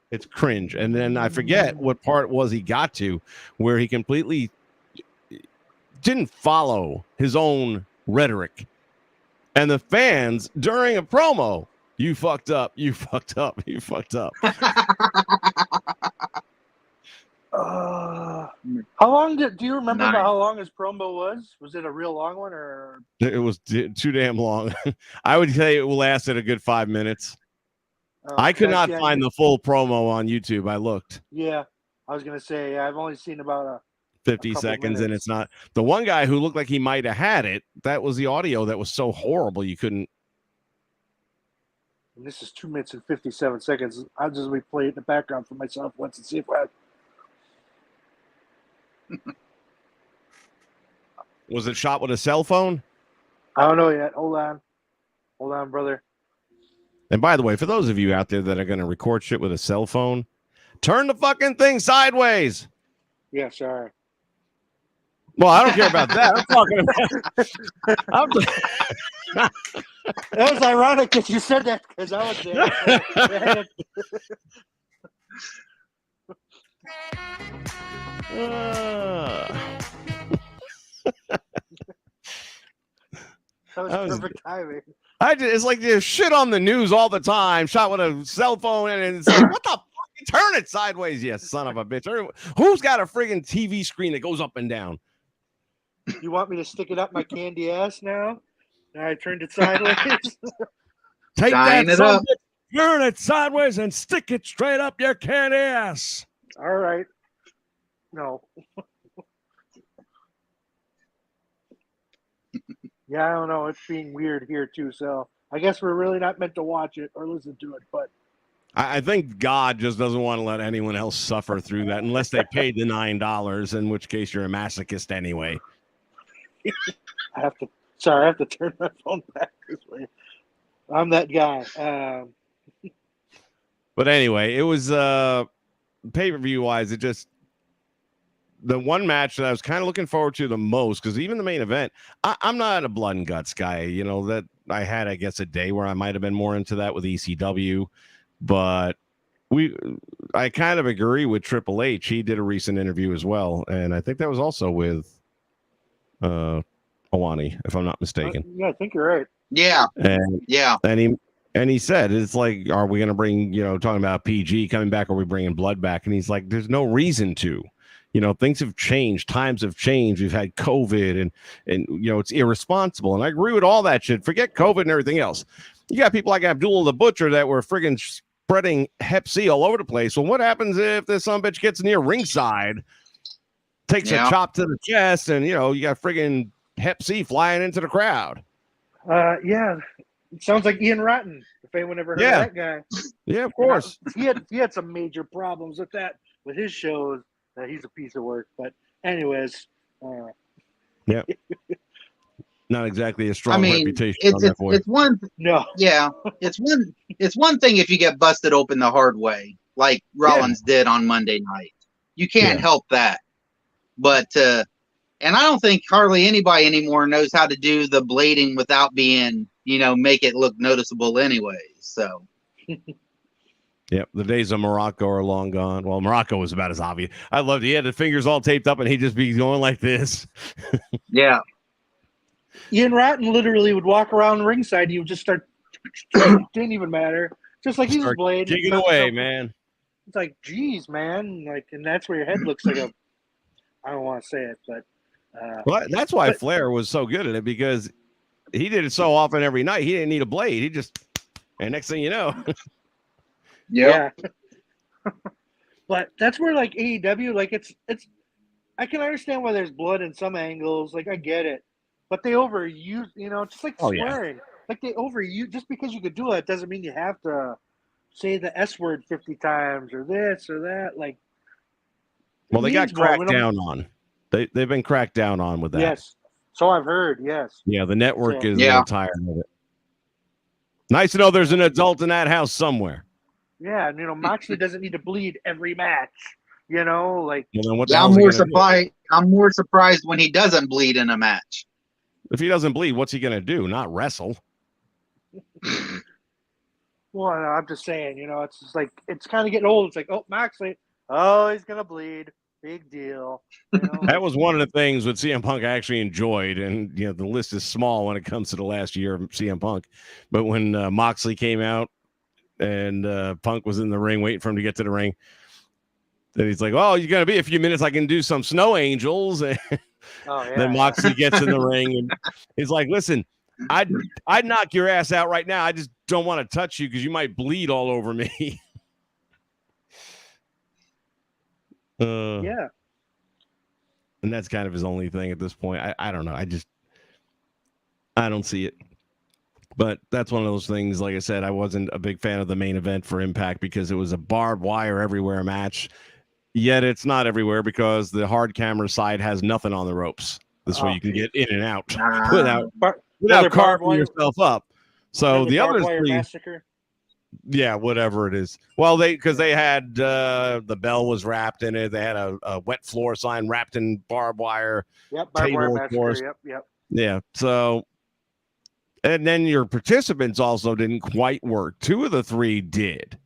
It's cringe. And then I forget what part was he got to where he completely didn't follow his own rhetoric. And the fans during a promo, you fucked up, you fucked up, you fucked up. How long do you remember about how long his promo was? Was it a real long one or? It was too damn long. I would say it lasted a good 5 minutes. I could not find the full promo on YouTube. I looked. Yeah, I was going to say, I've only seen about 50 seconds, and it's not. The one guy who looked like he might have had it, that was the audio that was so horrible you couldn't. And this is 2 minutes and 57 seconds. I'll just replay it in the background for myself once and see if I. Was it shot with a cell phone? I don't know yet. Hold on, brother. And by the way, for those of you out there that are going to record shit with a cell phone, turn the fucking thing sideways. Yeah, sorry. Well, I don't care about that. I'm talking about. That was ironic that you said that because I was there. That was perfect timing. It's like there's shit on the news all the time, shot with a cell phone, and it's like, what the fuck? Turn it sideways, you son of a bitch. Who's got a friggin' TV screen that goes up and down? You want me to stick it up my candy ass now? I turned it sideways. Take that, son, turn it sideways and stick it straight up your candy ass. All right. No. Yeah, I don't know. It's being weird here too. So I guess we're really not meant to watch it or listen to it. But I think God just doesn't want to let anyone else suffer through that unless they paid the $9, in which case you're a masochist anyway. I have to turn my phone back this way. I'm that guy. But anyway, it was pay-per-view wise, it just the one match that I was kind of looking forward to the most, because even the main event, I'm not a blood and guts guy. That I had, I guess, a day where I might have been more into that with ECW, but I kind of agree with Triple H. He did a recent interview as well, and I think that was also with Owani, if I'm not mistaken. Yeah, I think you're right. Yeah. And he said, it's like, are we going to bring, talking about PG coming back, or are we bringing blood back? And he's like, there's no reason to. things have changed. Times have changed. We've had COVID and it's irresponsible. And I agree with all that shit. Forget COVID and everything else. You got people like Abdullah the Butcher that were friggin' spreading Hep C all over the place. Well, what happens if this son of a bitch gets near ringside, takes a chop to the chest, and, you got friggin' Hep C flying into the crowd? Yeah. It sounds like Ian Rotten, if anyone ever heard of that guy. Yeah, of course. He had some major problems with that, with his shows. He's a piece of work. But anyways. Yeah. Not exactly a strong reputation on that voice. It's one. No. Yeah. It's one thing if you get busted open the hard way, like Rollins did on Monday night. You can't help that. But and I don't think hardly anybody anymore knows how to do the blading without being, make it look noticeable anyway. So. Yep, the days of Morocco are long gone. Well, Morocco was about as obvious. I loved it. He had the fingers all taped up, and he'd just be going like this. Yeah. Ian Rotten literally would walk around ringside, and he would just start. It didn't even matter. Just like he's a blade. Kicking away, man. It's like, geez, man. And that's where your head looks like a. I don't want to say it, but. Well, that's why Flair was so good at it, because he did it so often every night. He didn't need a blade. He just, and next thing you know. Yeah. But that's where like AEW, like it's I can understand why there's blood in some angles, like I get it. But they overuse, just like swearing. Like they overuse, just because you could do it doesn't mean you have to say the S word 50 times or this or that. Like, well, they got cracked down on. They've been cracked down on with that. Yes. So I've heard, yes. Yeah, the network is a little tired of it. Nice to know there's an adult in that house somewhere. Yeah, and Moxley doesn't need to bleed every match. Like. Well, then what I'm more surprised when he doesn't bleed in a match. If he doesn't bleed, what's he gonna do? Not wrestle. Well, I'm just saying, it's just like it's kind of getting old. It's like, oh, Moxley, he's gonna bleed. Big deal. That was one of the things with CM Punk I actually enjoyed, and the list is small when it comes to the last year of CM Punk. But when Moxley came out. And Punk was in the ring waiting for him to get to the ring. Then he's like, "Oh, you're gonna be a few minutes. I can do some snow angels." Then Moxley gets in the ring and he's like, "Listen, I'd knock your ass out right now. I just don't want to touch you because you might bleed all over me." Yeah. And that's kind of his only thing at this point. I don't know. I don't see it. But that's one of those things, like I said, I wasn't a big fan of the main event for Impact because it was a barbed wire everywhere match. Yet it's not everywhere because the hard camera side has nothing on the ropes. This way you can get in and out without carving yourself up. So the other three, yeah, whatever it is. Well, because they had the bell was wrapped in it. They had a wet floor sign wrapped in barbed wire. Yep, barbed wire massacre. Yep. Yeah, so. And then your participants also didn't quite work. Two of the three did.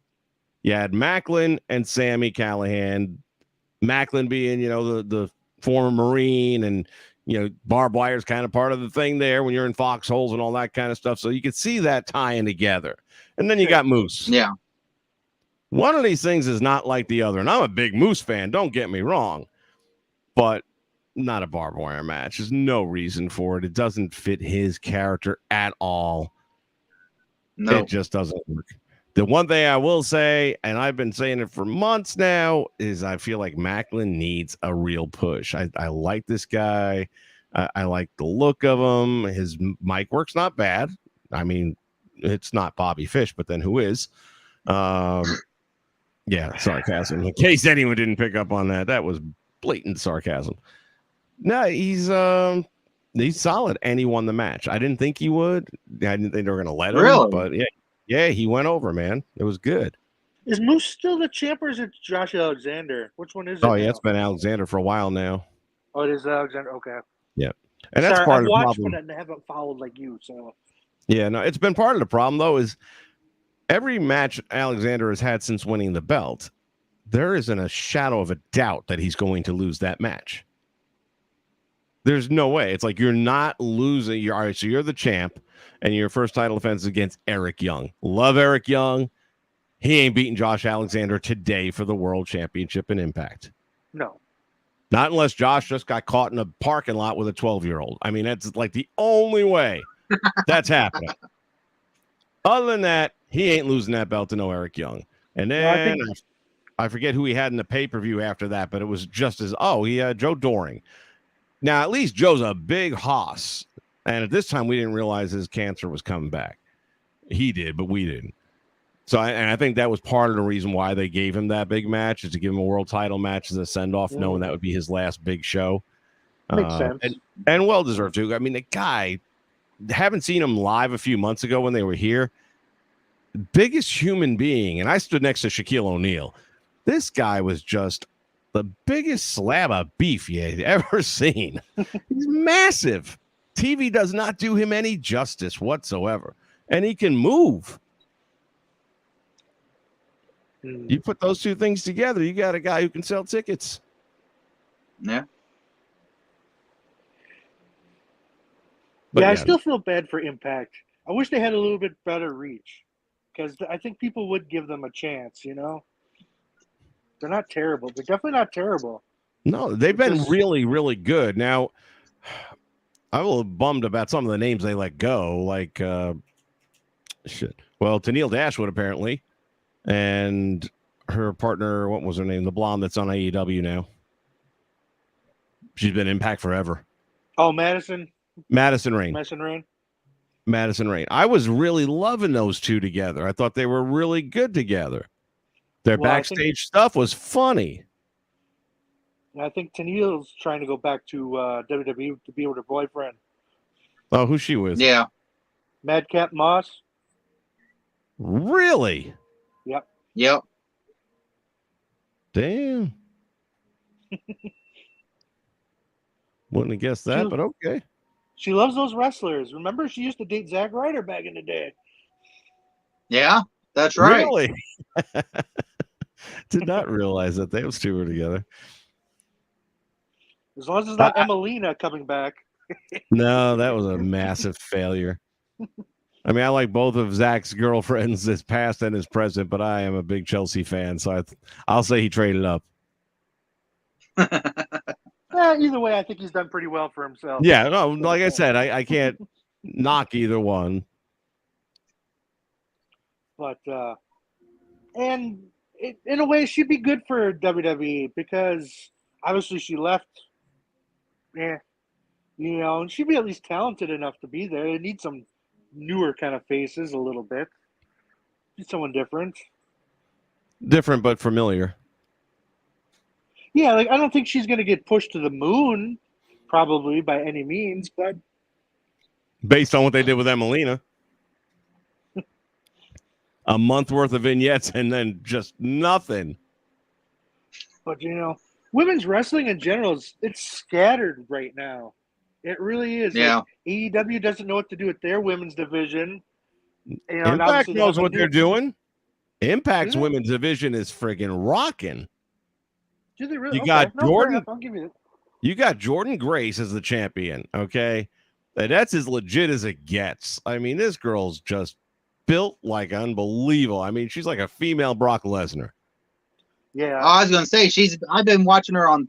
You had Macklin and Sami Callihan. Macklin being, the former Marine, and, barbed wire is kind of part of the thing there when you're in foxholes and all that kind of stuff. So you could see that tying together. And then you got Moose. Yeah. One of these things is not like the other. And I'm a big Moose fan. Don't get me wrong. But not a barbed wire match. There's no reason for it. It doesn't fit his character at all. No. It just doesn't work. The one thing I will say, and I've been saying it for months now, is I feel like Macklin needs a real push. I like this guy. I like the look of him. His mic work's not bad. I mean, it's not Bobby Fish, but then who is? Yeah, sarcasm. In case anyone didn't pick up on that, that was blatant sarcasm. No, he's solid, and he won the match. I didn't think he would. I didn't think they were going to let him. Really? But yeah, he went over, man. It was good. Is Moose still the champ, or is it Josh Alexander? Which one is it? Oh, yeah, it's been Alexander for a while now. Oh, it is Alexander. Okay. Yeah, and that's part of the problem. But I haven't followed like you, so. Yeah, no, it's been part of the problem though. Is every match Alexander has had since winning the belt, there isn't a shadow of a doubt that he's going to lose that match. There's no way. It's like you're not losing. All right, so you're the champ, and your first title defense is against Eric Young. Love Eric Young. He ain't beating Josh Alexander today for the World Championship in Impact. No. Not unless Josh just got caught in a parking lot with a 12-year-old. I mean, that's like the only way that's happening. Other than that, he ain't losing that belt to no Eric Young. And then I forget who he had in the pay-per-view after that, but it was just as, he had Joe Doring. Now, at least Joe's a big hoss. And at this time, we didn't realize his cancer was coming back. He did, but we didn't. So, I think that was part of the reason why they gave him that big match, is to give him a world title match as a send-off, knowing that would be his last big show. Makes sense. And well-deserved, too. I mean, the guy, haven't seen him live a few months ago when they were here. Biggest human being, and I stood next to Shaquille O'Neal. This guy was just the biggest slab of beef you had ever seen. He's massive. TV does not do him any justice whatsoever. And he can move. You put those two things together, you got a guy who can sell tickets. Yeah. But I still feel bad for Impact. I wish they had a little bit better reach, because I think people would give them a chance, you know? They're not terrible. They're definitely not terrible. No, they've been really, really good. Now, I'm a little bummed about some of the names they let go, like, Well, Tennille Dashwood, apparently. And her partner, what was her name? The blonde that's on AEW now. She's been Impact forever. Oh, Madison Rain. I was really loving those two together. I thought they were really good together. Their backstage stuff was funny. I think Tennille's trying to go back to WWE to be with her boyfriend. Oh, who's she with? Yeah. Madcap Moss. Really? Yep. Damn. Wouldn't have guessed that, but okay. She loves those wrestlers. Remember, she used to date Zack Ryder back in the day. Yeah, that's right. Really? Did not realize that those two were together. As long as it's not Emelina coming back. No, that was a massive failure. I mean, I like both of Zach's girlfriends, his past and his present, but I am a big Chelsea fan, so I'll say he traded up. Either way, I think he's done pretty well for himself. Yeah, no, like I said, I can't knock either one. But, and in a way, she'd be good for WWE, because obviously she left. Yeah, you know, and she'd be at least talented enough to be there. They need some newer kind of faces a little bit. Need someone different. Different but familiar. Yeah, like I don't think she's going to get pushed to the moon, probably by any means, but based on what they did with Emelina, a month worth of vignettes and then just nothing. But you know, women's wrestling in general it's scattered right now. It really is. Yeah. Like, AEW doesn't know what to do with their women's division. You know, Impact knows what they're doing. Impact's women's division is friggin' rocking. Do they really? You got Jordan. I'll give you that. You got Jordan Grace as the champion. Okay, that's as legit as it gets. I mean, this girl's just built like unbelievable. I mean, she's like a female Brock Lesnar. Yeah, I was gonna say I've been watching her on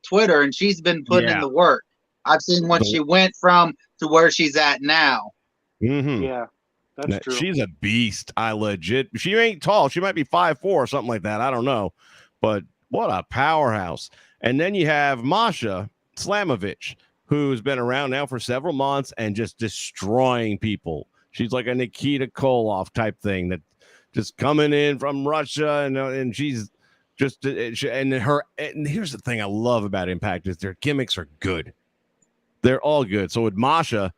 Twitter, and she's been putting in the work. I've seen what she went from to where she's at now. Mm-hmm. Yeah, that's true. She's a beast. She ain't tall. She might be 5'4" or something like that. I don't know, but what a powerhouse. And then you have Masha Slamovich, who's been around now for several months and just destroying people. She's like a Nikita Koloff type thing, that just coming in from Russia, and she's just and here's the thing I love about Impact is their gimmicks are good. They're all good. So with Masha,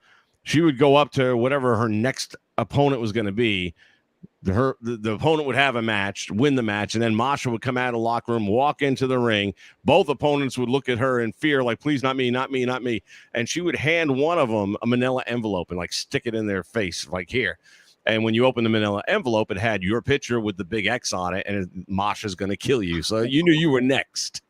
she would go up to whatever her next opponent was going to be. The opponent would have a match, win the match, and then Masha would come out of the locker room, walk into the ring. Both opponents would look at her in fear, like, please, not me, not me, not me. And she would hand one of them a manila envelope and like stick it in their face, like, here. And when you open the manila envelope, it had your picture with the big X on it, and Masha's going to kill you. So you knew you were next.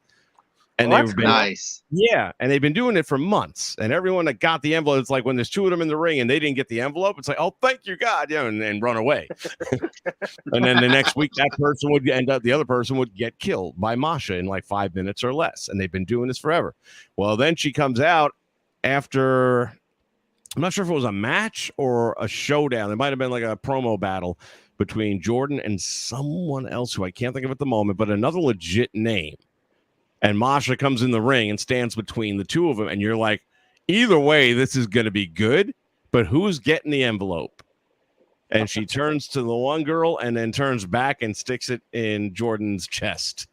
And that's nice. Yeah, and they've been doing it for months. And everyone that got the envelope, it's like when there's two of them in the ring and they didn't get the envelope, it's like, oh, thank you, God, and run away. And then the next week, that person would end up, the other person would get killed by Masha in like 5 minutes or less. And they've been doing this forever. Well, then she comes out after, I'm not sure if it was a match or a showdown. It might have been like a promo battle between Jordan and someone else who I can't think of at the moment, but another legit name. And Masha comes in the ring and stands between the two of them. And you're like, either way, this is going to be good, but who's getting the envelope? And she turns to the one girl and then turns back and sticks it in Jordan's chest.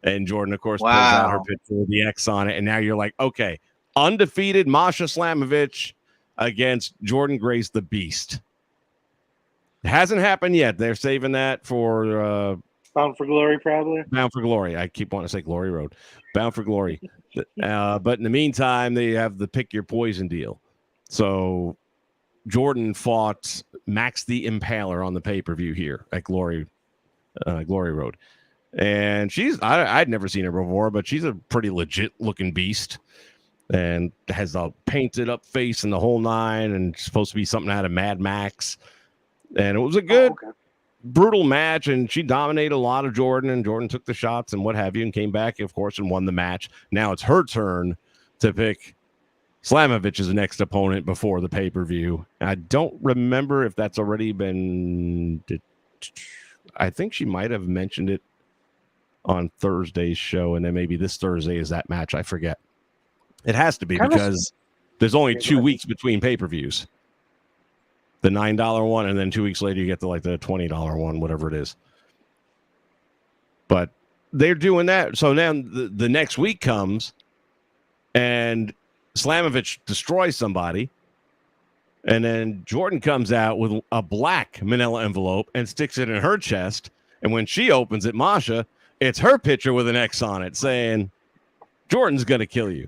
And Jordan, of course, pulls out her picture with the X on it. And now you're like, okay, undefeated Masha Slamovich against Jordan Grace, the Beast. It hasn't happened yet. They're saving that for... Bound for Glory, probably. Bound for Glory. I keep wanting to say Glory Road. Bound for Glory. But in the meantime, they have the pick your poison deal. So Jordan fought Max the Impaler on the pay-per-view here at Glory Road. And I'd never seen her before, but she's a pretty legit looking beast and has a painted up face and the whole nine and supposed to be something out of Mad Max. And it was a good... brutal match, and she dominated a lot of Jordan, and Jordan took the shots and what have you, and came back, of course, and won the match. Now it's her turn to pick Slamovich's next opponent before the pay-per-view. I don't remember if that's already been... I think she might have mentioned it on Thursday's show, and then maybe this Thursday is that match. I forget. It has to be because there's only 2 weeks between pay-per-views. The $9 one, and then 2 weeks later you get the $20 one, whatever it is. But they're doing that. So now the next week comes, and Slamovich destroys somebody, and then Jordan comes out with a black manila envelope and sticks it in her chest. And when she opens it, Masha, it's her picture with an X on it saying, Jordan's going to kill you.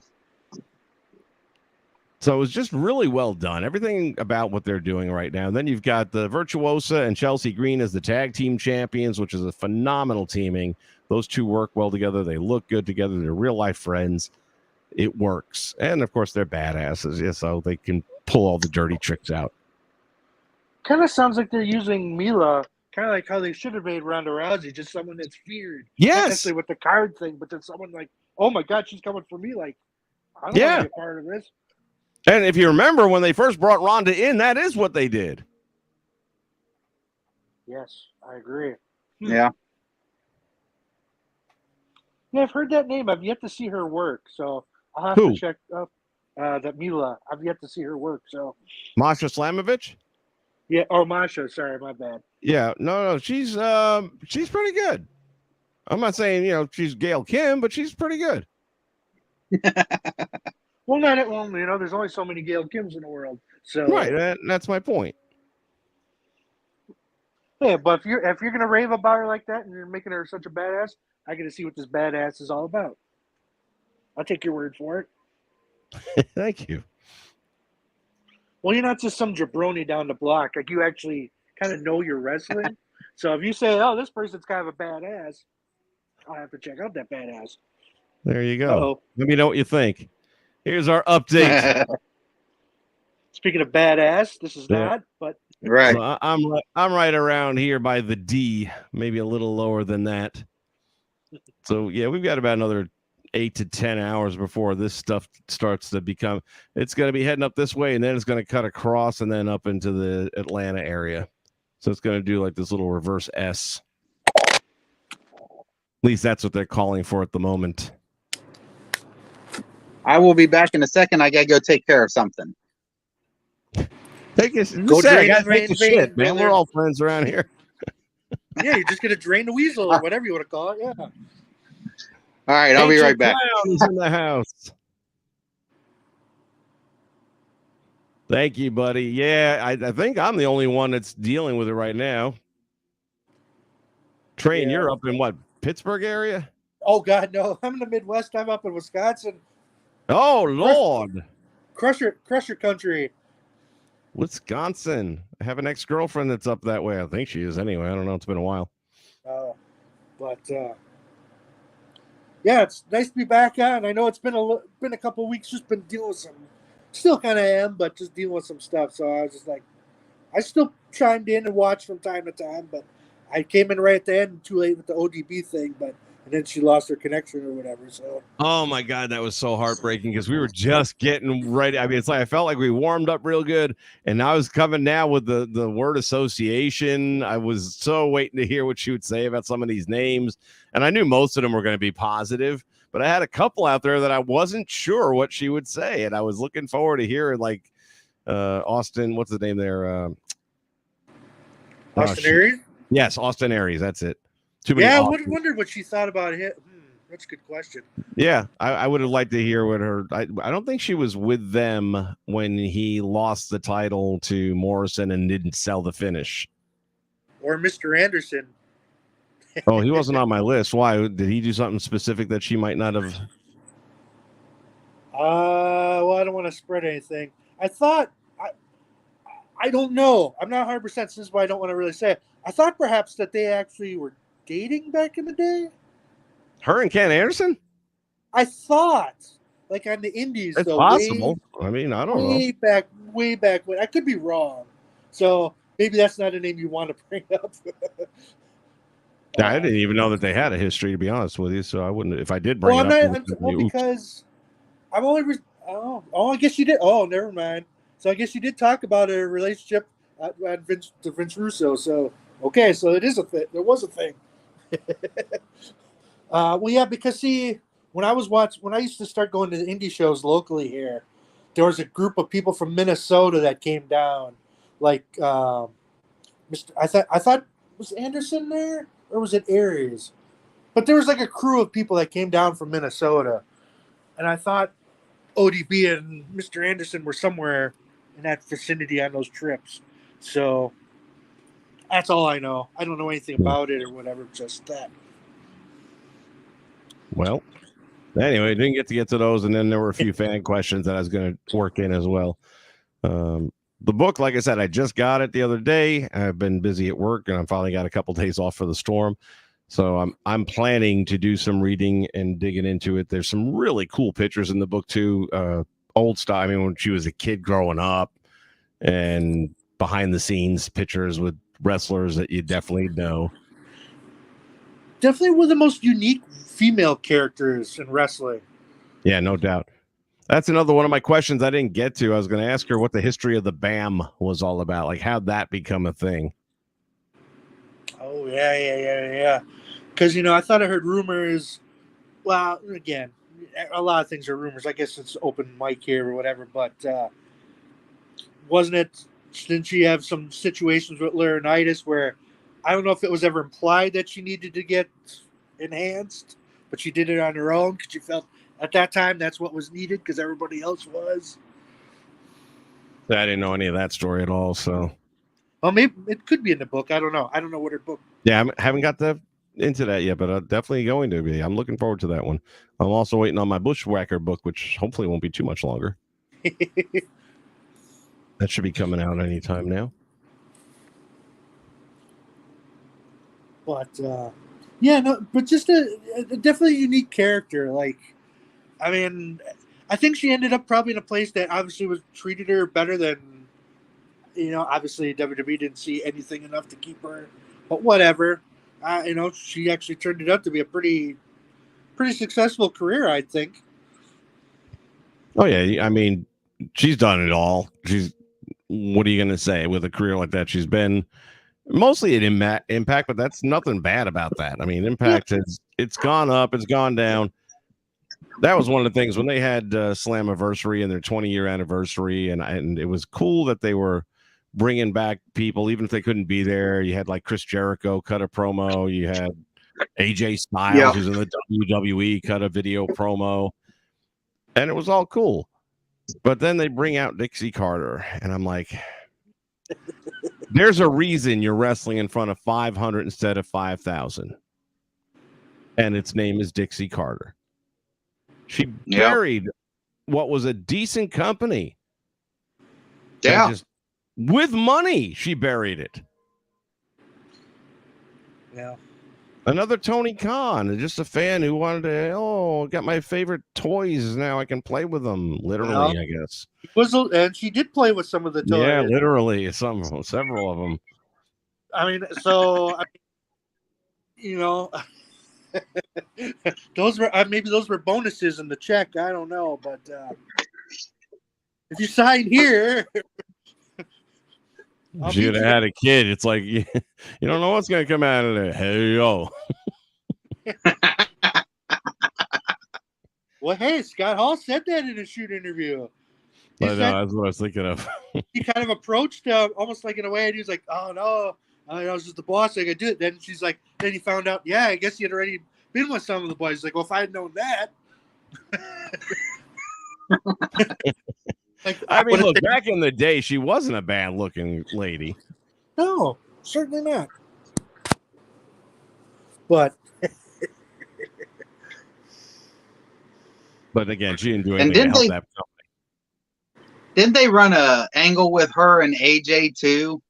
So it was just really well done. Everything about what they're doing right now. And then you've got the Virtuosa and Chelsea Green as the tag team champions, which is a phenomenal teaming. Those two work well together. They look good together. They're real life friends. It works. And of course, they're badasses. Yeah, so they can pull all the dirty tricks out. Kind of sounds like they're using Mila, kind of like how they should have made Ronda Rousey, just someone that's feared. Yes. Not necessarily with the card thing, but then someone like, oh my God, she's coming for me. Like, I don't want to be a part of this. And if you remember when they first brought Ronda in, that is what they did. Yes, I agree. Yeah. Yeah, I've heard that name. I've yet to see her work, so I'll have to check up that Mila. I've yet to see her work, so. Masha Slamovich? Yeah, Masha. Sorry, my bad. Yeah, no, she's pretty good. I'm not saying she's Gail Kim, but she's pretty good. Well, there's only so many Gail Kims in the world, so right. That's my point. Yeah, but if you're gonna rave about her like that and you're making her such a badass, I get to see what this badass is all about. I'll take your word for it. Thank you. Well, you're not just some jabroni down the block. Like, you actually kind of know your wrestling. So if you say, "Oh, this person's kind of a badass," I'll have to check out that badass. There you go. Uh-oh. Let me know what you think. Here's our update. Speaking of badass, this is not, but right. So I'm right around here by the D, maybe a little lower than that. So yeah, we've got about another 8 to 10 hours before this stuff starts to become. It's going to be heading up this way, and then it's going to cut across and then up into the Atlanta area. So it's going to do like this little reverse S. At least that's what they're calling for at the moment. I will be back in a second. I gotta go take care of something. Take a shit, man. We're all friends around here. Yeah, you're just gonna drain the weasel or whatever you want to call it. Yeah. All right, I'll be right back. Clown's in the house. Thank you, buddy. Yeah, I think I'm the only one that's dealing with it right now. Train, you're up in what, Pittsburgh area? Oh God, no! I'm in the Midwest. I'm up in Wisconsin. Oh Lord, Crusher country. Wisconsin. I have an ex-girlfriend that's up that way. I think she is anyway. I don't know. It's been a while. Yeah, it's nice to be back on. I know it's been a couple of weeks, just been dealing with some, still kind of am, but just dealing with some stuff. So I was just like, I still chimed in and watched from time to time, but I came in right at the end, too late with the ODB thing, and then she lost her connection or whatever. So. Oh my God, that was so heartbreaking because we were just getting ready. I mean, it's like I felt like we warmed up real good, and I was coming now with the word association. I was so waiting to hear what she would say about some of these names, and I knew most of them were going to be positive, but I had a couple out there that I wasn't sure what she would say, and I was looking forward to hearing like Austin. What's the name there? Austin Aries? Yes, Austin Aries. That's it. Too many. Yeah, I wondered what she thought about it. That's a good question. Yeah, I would have liked to hear what her. I don't think she was with them when he lost the title to Morrison and didn't sell the finish. Or Mr. Anderson. Oh, he wasn't on my list. Why? Did he do something specific that she might not have? Well, I don't want to spread anything. I don't know. I'm not 100%. This is why I don't want to really say it. I thought perhaps that they actually were dating back in the day. Her and Ken Anderson? I thought, like on the Indies. It's possible. I mean, I don't know. Way back when. I could be wrong. So maybe that's not a name you want to bring up. I didn't even know that they had a history, to be honest with you. So I wouldn't. If I did bring it up, because I'm only. I guess you did. Oh, never mind. So I guess you did talk about a relationship at Vince Russo. So okay, so it is a thing. There was a thing. Well, yeah, because see, when I used to start going to the indie shows locally here, there was a group of people from Minnesota that came down. Like, I thought was Anderson there or was it Aries? But there was like a crew of people that came down from Minnesota, and I thought ODB and Mr. Anderson were somewhere in that vicinity on those trips. So that's all I know. I don't know anything about it or whatever, just that. Well, anyway, didn't get to those, and then there were a few fan questions that I was going to work in as well. The book, like I said, I just got it the other day. I've been busy at work, and I finally got a couple days off for the storm. So I'm planning to do some reading and digging into it. There's some really cool pictures in the book too. Old style. I mean, when she was a kid growing up, and behind the scenes pictures with wrestlers that you definitely know. Definitely one of the most unique female characters in wrestling. Yeah, no doubt. That's another one of my questions I didn't get to. I was going to ask her what the history of the BAM was all about. Like, how'd that become a thing? Oh, yeah. Because, I thought I heard rumors. Well, again, a lot of things are rumors. I guess it's open mic here or whatever. But didn't she have some situations with laryngitis where I don't know if it was ever implied that she needed to get enhanced, but she did it on her own because she felt at that time that's what was needed because everybody else was. I didn't know any of that story at all. So, well, maybe it could be in the book. I don't know. I don't know what her book. Yeah, I haven't got into that yet, but I'm definitely going to be. I'm looking forward to that one. I'm also waiting on my Bushwhacker book, which hopefully won't be too much longer. That should be coming out anytime now. But but just a definitely unique character. Like, I mean, I think she ended up probably in a place that obviously was treated her better than, obviously WWE didn't see anything enough to keep her, but whatever. She actually turned it out to be a pretty successful career, I think. Oh yeah, I mean, she's done it all. What are you going to say with a career like that? She's been mostly at Impact, but that's nothing bad about that. I mean, Impact it's gone up, it's gone down. That was one of the things when they had Slammiversary and their 20-year anniversary, and it was cool that they were bringing back people, even if they couldn't be there. You had like Chris Jericho cut a promo. You had AJ Styles, who's in the WWE, cut a video promo, and it was all cool. But then they bring out Dixie Carter, and I'm like, there's a reason you're wrestling in front of 500 instead of 5,000. And its name is Dixie Carter. She buried what was a decent company. Yeah. With money, she buried it. Yeah. Another Tony Khan, just a fan who wanted to, got my favorite toys. Now I can play with them. Literally, I guess. And she did play with some of the toys. Yeah, literally. Several of them. I mean, those were maybe those were bonuses in the check. I don't know, but if you sign here, if you'd have had a kid, it's like you don't know what's going to come out of there. Hey yo. Well, hey, Scott Hall said that in a shoot interview. I know, that's what I was thinking of. He kind of approached almost like in a way, and he was like, "Oh no, I was just the boss. I could do it." Then she's like, then he found out, yeah, I guess he had already been with some of the boys. He's like, well, if I had known that. I mean, look, back in the day, she wasn't a bad-looking lady. No, certainly not. But again, she didn't do anything to help that company. Didn't they run a angle with her and AJ too?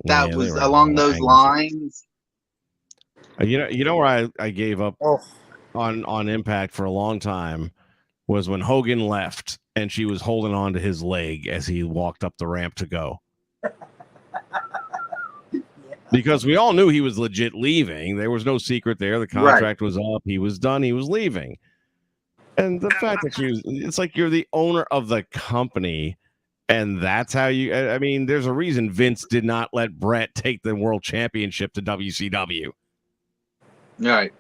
That was along those lines. You know where I gave up on Impact for a long time was when Hogan left and she was holding on to his leg as he walked up the ramp to go. Because we all knew he was legit leaving. There was no secret there. The contract was up. He was done. He was leaving. And the fact that it's like you're the owner of the company, and that's how I mean, there's a reason Vince did not let Brett take the world championship to WCW. Right.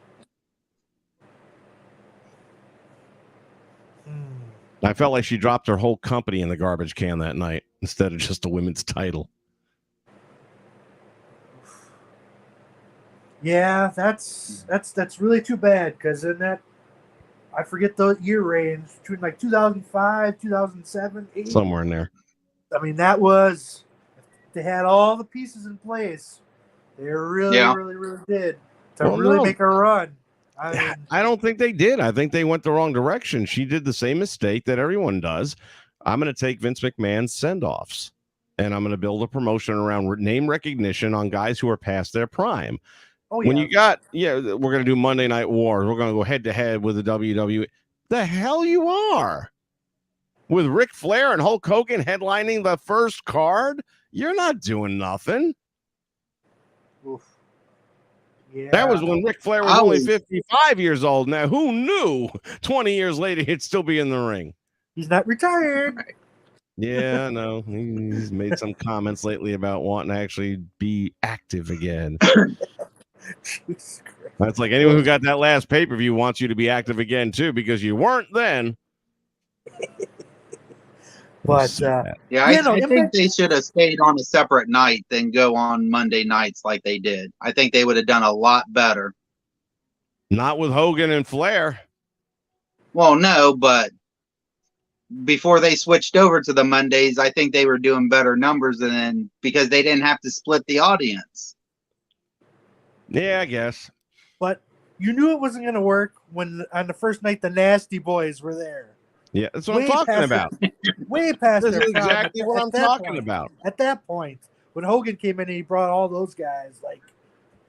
I felt like she dropped her whole company in the garbage can that night instead of just a women's title. Yeah, that's really too bad, because in that, I forget the year range, between like 2005, 2007, 8. Somewhere in there. I mean, that was, they had all the pieces in place. They really did to make a run. I don't think they did. I think they went the wrong direction. She did the same mistake that everyone does. I'm going to take Vince McMahon's send-offs, and I'm going to build a promotion around name recognition on guys who are past their prime. Oh, yeah. When you got, we're going to do Monday Night Wars. We're going to go head-to-head with the WWE. The hell you are. With Ric Flair and Hulk Hogan headlining the first card, you're not doing nothing. Oof. Yeah. That was when Ric Flair was only 55 years old. Now, who knew 20 years later he'd still be in the ring? He's not retired. Yeah, no. He's made some comments lately about wanting to actually be active again. That's like anyone who got that last pay-per-view wants you to be active again, too, because you weren't then. But I think they should have stayed on a separate night than go on Monday nights like they did. I think they would have done a lot better. Not with Hogan and Flair. Well, no, but before they switched over to the Mondays, I think they were doing better numbers than because they didn't have to split the audience. Yeah, I guess. But you knew it wasn't going to work when on the first night the Nasty Boys were there. Yeah, that's what I'm talking about. Way past this is exactly what I'm talking about. At that point, when Hogan came in and he brought all those guys, like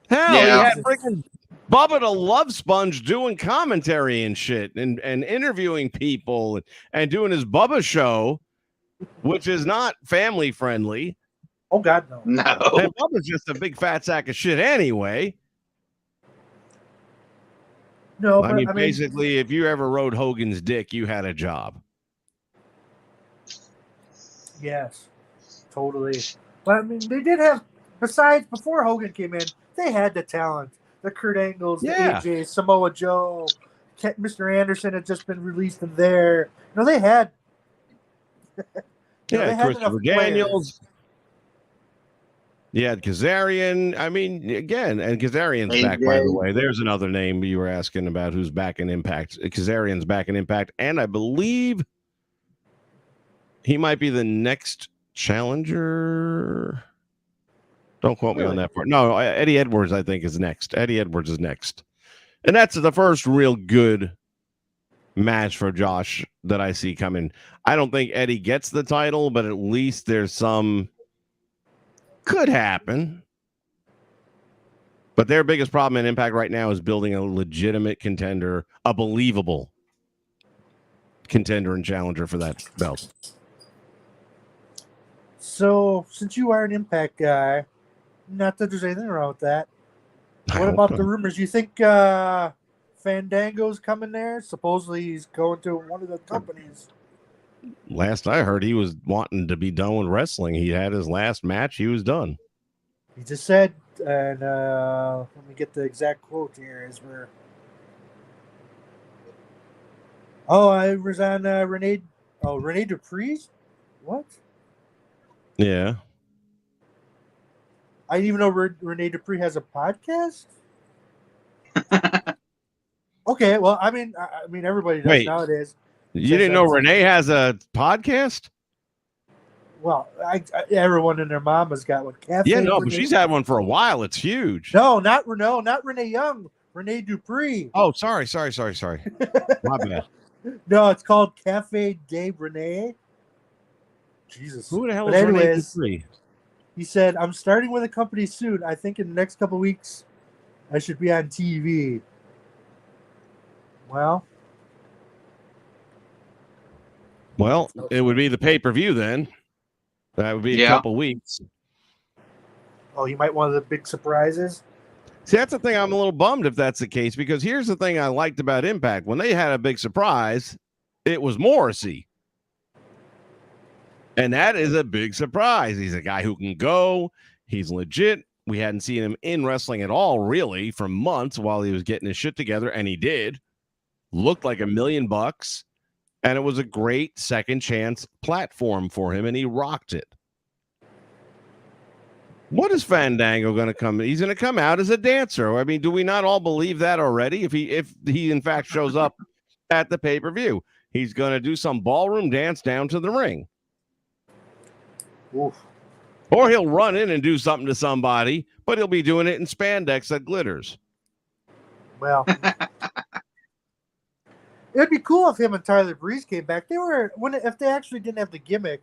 hell, he had freaking Bubba the Love Sponge doing commentary and shit, and interviewing people and doing his Bubba show, which is not family friendly. Oh God, no. No. And Bubba's just a big fat sack of shit anyway. No, I mean, basically, if you ever rode Hogan's dick, you had a job. Yes, totally. But I mean, they did have, besides before Hogan came in, they had the talent. The Kurt Angles, the AJ, Samoa Joe, Mr. Anderson had just been released in there. You know, they had. They had Christopher Daniels. Yeah, Kazarian. I mean, again, and Kazarian's back, by the way. There's another name you were asking about who's back in Impact. Kazarian's back in Impact, and I believe he might be the next challenger. Don't quote me on that part. No, Eddie Edwards, I think, is next. Eddie Edwards is next. And that's the first real good match for Josh that I see coming. I don't think Eddie gets the title, but at least there's some... Could happen. But their biggest problem in Impact right now is building a legitimate contender, a believable contender and challenger for that belt. So, since you are an Impact guy, not that there's anything wrong with that. What about the rumors? You think Fandango's coming there? Supposedly he's going to one of the companies. Last I heard, he was wanting to be done with wrestling. He had his last match. He was done. He just said, and let me get the exact quote here. As we're I was on Rene Dupree's. What? Yeah. I didn't even know Rene Dupree has a podcast. Okay, well, I mean, everybody does nowadays. You didn't know Renee has a podcast? Well, everyone and their mom has got one. But she's had one for a while. It's huge. No, not Renee Young. Rene Dupree. Oh, sorry. My bad. No, it's called Cafe de Renee. Jesus. Who the hell is Rene Dupree? He said, I'm starting with a company soon. I think in the next couple of weeks, I should be on TV. Well, it would be the pay-per-view then. That would be a couple weeks. Oh, he might one of the big surprises? See, that's the thing. I'm a little bummed if that's the case, because here's the thing I liked about Impact. When they had a big surprise, it was Morrissey. And that is a big surprise. He's a guy who can go. He's legit. We hadn't seen him in wrestling at all, really, for months while he was getting his shit together, and he did. Looked like $1 million. And it was a great second chance platform for him, and he rocked it. What is Fandango going to come? He's going to come out as a dancer. I mean, do we not all believe that already? If he in fact shows up at the pay-per-view, he's going to do some ballroom dance down to the ring. Oof. Or he'll run in and do something to somebody, but he'll be doing it in spandex that glitters. Well, it'd be cool if him and Tyler Breeze came back. If they actually didn't have the gimmick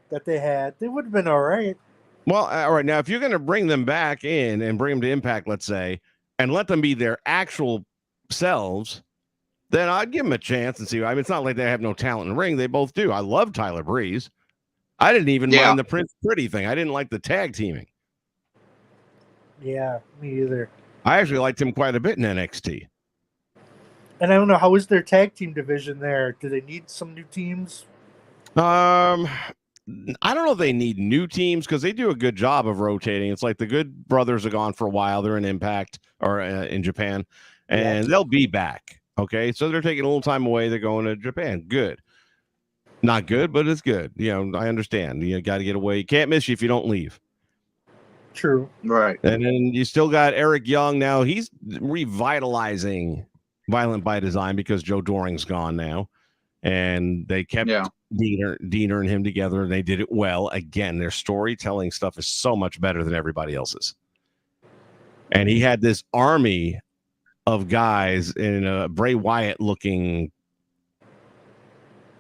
that they had, they would have been all right. Well, all right. Now, if you're going to bring them back in and bring them to Impact, let's say, and let them be their actual selves, then I'd give them a chance and see. I mean, it's not like they have no talent in the ring. They both do. I love Tyler Breeze. I didn't even mind the Prince Pretty thing. I didn't like the tag teaming. Yeah, me either. I actually liked him quite a bit in NXT. And I don't know, how is their tag team division there? Do they need some new teams? I don't know if they need new teams because they do a good job of rotating. It's like the Good Brothers are gone for a while. They're in Impact or in Japan, and they'll be back. Okay, so they're taking a little time away. They're going to Japan. Good. Not good, but it's good. I understand. You got to get away. You can't miss you if you don't leave. True. Right. And then you still got Eric Young. Now he's revitalizing Violent by Design because Joe Doring's gone now. And they kept Diener and him together, and they did it well. Again, their storytelling stuff is so much better than everybody else's. And he had this army of guys in a Bray Wyatt-looking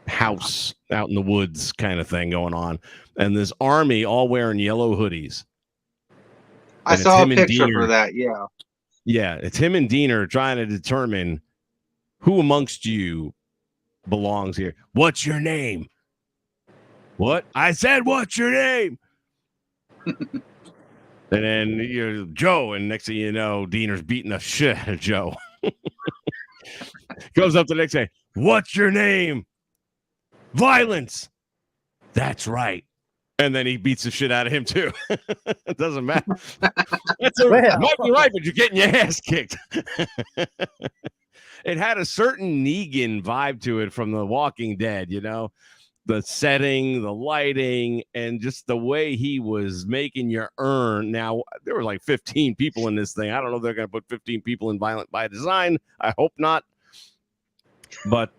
house out in the woods kind of thing going on. And this army all wearing yellow hoodies. I saw a picture for that, yeah. Yeah, it's him and Diener trying to determine who amongst you belongs here. What's your name? What? I said, what's your name? And then you're Joe, and next thing you know, Diener's beating the shit out of Joe. Goes up the next day. What's your name? Violence. That's right. And then he beats the shit out of him too. It doesn't matter. Might be right, but you're getting your ass kicked. It had a certain Negan vibe to it from The Walking Dead, the setting, the lighting, and just the way he was making you earn. Now, there were like 15 people in this thing. I don't know if they're going to put 15 people in Violent by Design. I hope not. But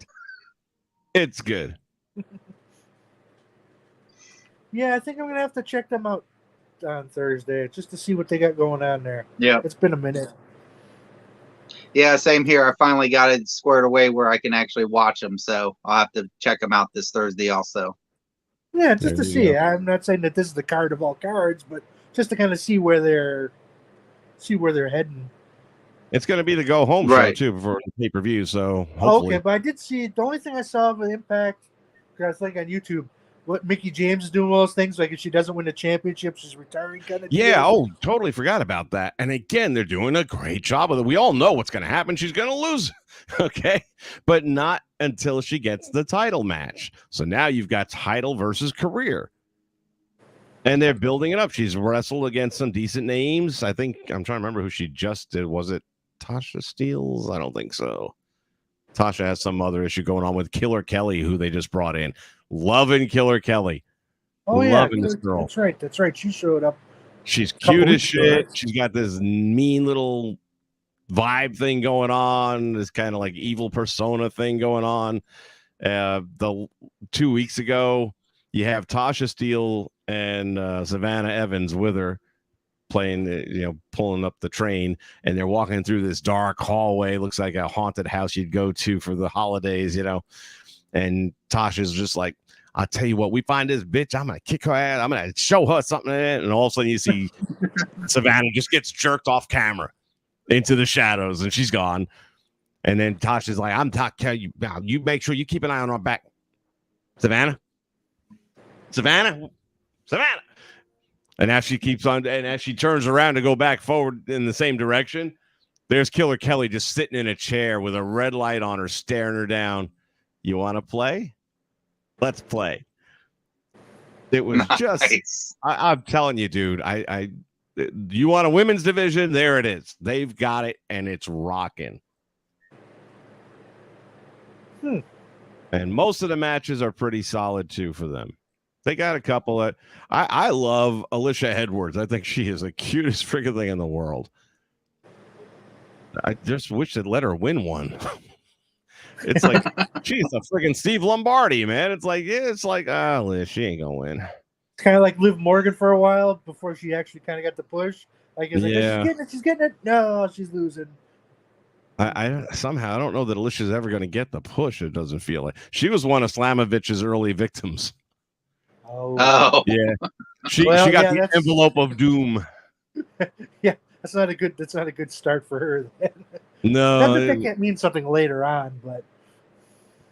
it's good. Yeah, I think I'm going to have to check them out on Thursday just to see what they got going on there. Yeah. It's been a minute. Yeah, same here. I finally got it squared away where I can actually watch them, so I'll have to check them out this Thursday also. Yeah, just to see. I'm not saying that this is the card of all cards, but just to kind of see where see where they're heading. It's going to be the go home show too before the pay per view. So hopefully, okay. But I did see the only thing I saw of Impact. Because I think on YouTube, what Mickey James is doing all those things. Like if she doesn't win the championship, she's retiring. Kind of. Yeah. Deal. Oh, totally forgot about that. And again, they're doing a great job with it. We all know what's going to happen. She's going to lose. Okay, but not until she gets the title match. So now you've got title versus career. And they're building it up. She's wrestled against some decent names. I think I'm trying to remember who she just did. Was it Tasha Steeles? I don't think so. Tasha has some other issue going on with Killer Kelly, who they just brought in. Loving Killer Kelly. Loving this girl. That's right. She showed up. She's cute as shit. She's got this mean little vibe thing going on. This kind of like evil persona thing going on. The 2 weeks ago, you have Tasha Steele and Savannah Evans with her playing, pulling up the train, and they're walking through this dark hallway. Looks like a haunted house you'd go to for the holidays, and Tasha's just like, I'll tell you what, we find this bitch, I'm going to kick her ass. I'm going to show her something. And all of a sudden you see Savannah just gets jerked off camera into the shadows, and she's gone. And then Tasha's like, I'm telling you, you make sure you keep an eye on her back. Savannah. And as she keeps on, and as she turns around to go back forward in the same direction, there's Killer Kelly just sitting in a chair with a red light on her, staring her down. You want to play? Let's play. It was just, I'm telling you, dude, you want a women's division? There it is. They've got it, and it's rocking. And most of the matches are pretty solid, too, for them. They got a couple that I love. Alicia Edwards. I think she is the cutest freaking thing in the world. I just wish they'd let her win one. It's like she's a freaking Steve Lombardi, man. It's like, Liz, she ain't gonna win. It's kind of like Liv Morgan for a while before she actually kind of got the push. Like, she's getting it. No, she's losing. I somehow I don't know that Alicia's ever going to get the push. It doesn't feel like she was one of Slamovich's early victims. Oh yeah, she got the envelope of doom. Yeah, that's not a good start for her. No, not that can't mean something later on, but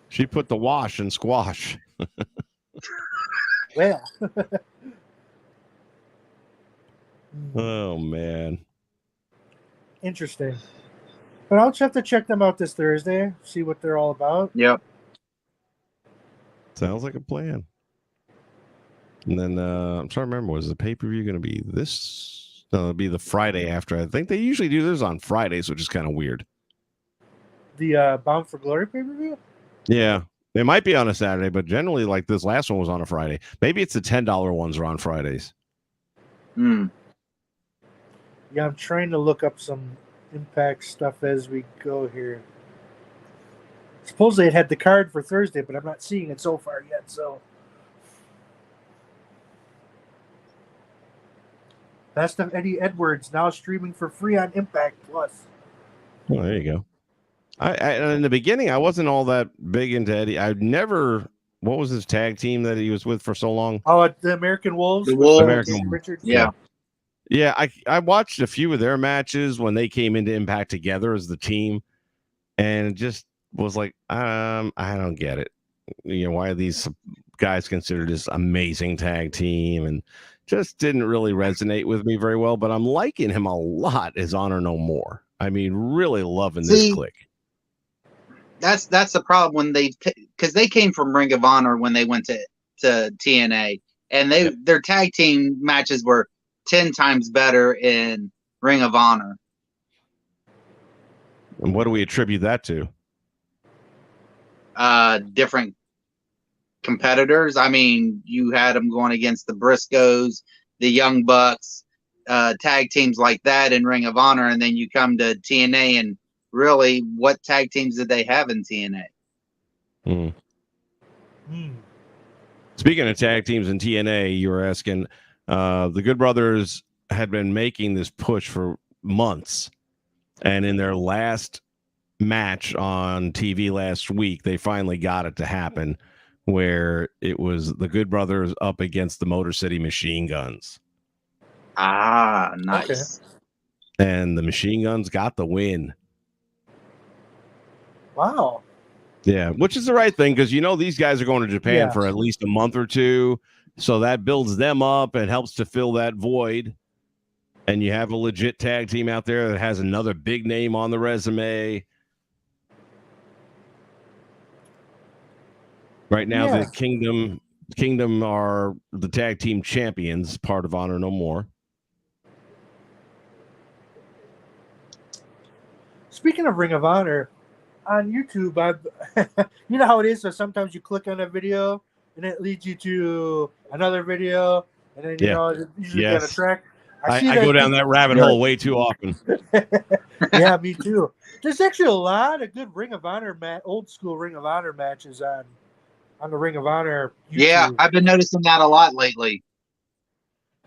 she put the wash in squash. Well, oh man, interesting. But I'll have to check them out this Thursday, see what they're all about. Yep. Sounds like a plan. And then I'm trying to remember, was the pay-per-view going to be this? No, it'll be the Friday after. I think they usually do this on Fridays, which is kind of weird. The Bound for Glory pay-per-view? Yeah. They might be on a Saturday, but generally, like this last one was on a Friday. Maybe it's the $10 ones are on Fridays. Yeah, I'm trying to look up some Impact stuff as we go here. Supposedly it had the card for Thursday, but I'm not seeing it so far yet, so... Best of Eddie Edwards, now streaming for free on Impact Plus. Oh, there you go. I in the beginning, I wasn't all that big into Eddie. I'd never... What was his tag team that he was with for so long? Oh, the American Wolves. The Wolves. American Richards. Yeah. Yeah, I watched a few of their matches when they came into Impact together as the team, and it just was like, I don't get it. Why are these guys considered this amazing tag team? And just didn't really resonate with me very well. But I'm liking him a lot as Honor No More. I mean, really loving this clique. That's the problem when because they came from Ring of Honor when they went to TNA, and their tag team matches were 10 times better in Ring of Honor. And what do we attribute that to? Different competitors. I mean, you had them going against the Briscoes, the Young Bucks, tag teams like that in Ring of Honor, and then you come to TNA, and really, what tag teams did they have in TNA? Speaking of tag teams in TNA, you were asking, the Good Brothers had been making this push for months, and in their last match on TV last week, they finally got it to happen, where it was the Good Brothers up against the Motor City Machine Guns. Ah, nice. And the Machine Guns got the win. Wow. Yeah, which is the right thing because these guys are going to Japan for at least a month or two. So that builds them up and helps to fill that void. And you have a legit tag team out there that has another big name on the resume. Right now, the Kingdom are the tag team champions, part of Honor No More. Speaking of Ring of Honor, on YouTube, you know how it is. So sometimes you click on a video and it leads you to another video, and then it usually get a track. I go down that rabbit hole way too often. Yeah, me too. There's actually a lot of good Ring of Honor old school Ring of Honor matches on the Ring of Honor YouTube. Yeah, I've been noticing that a lot lately.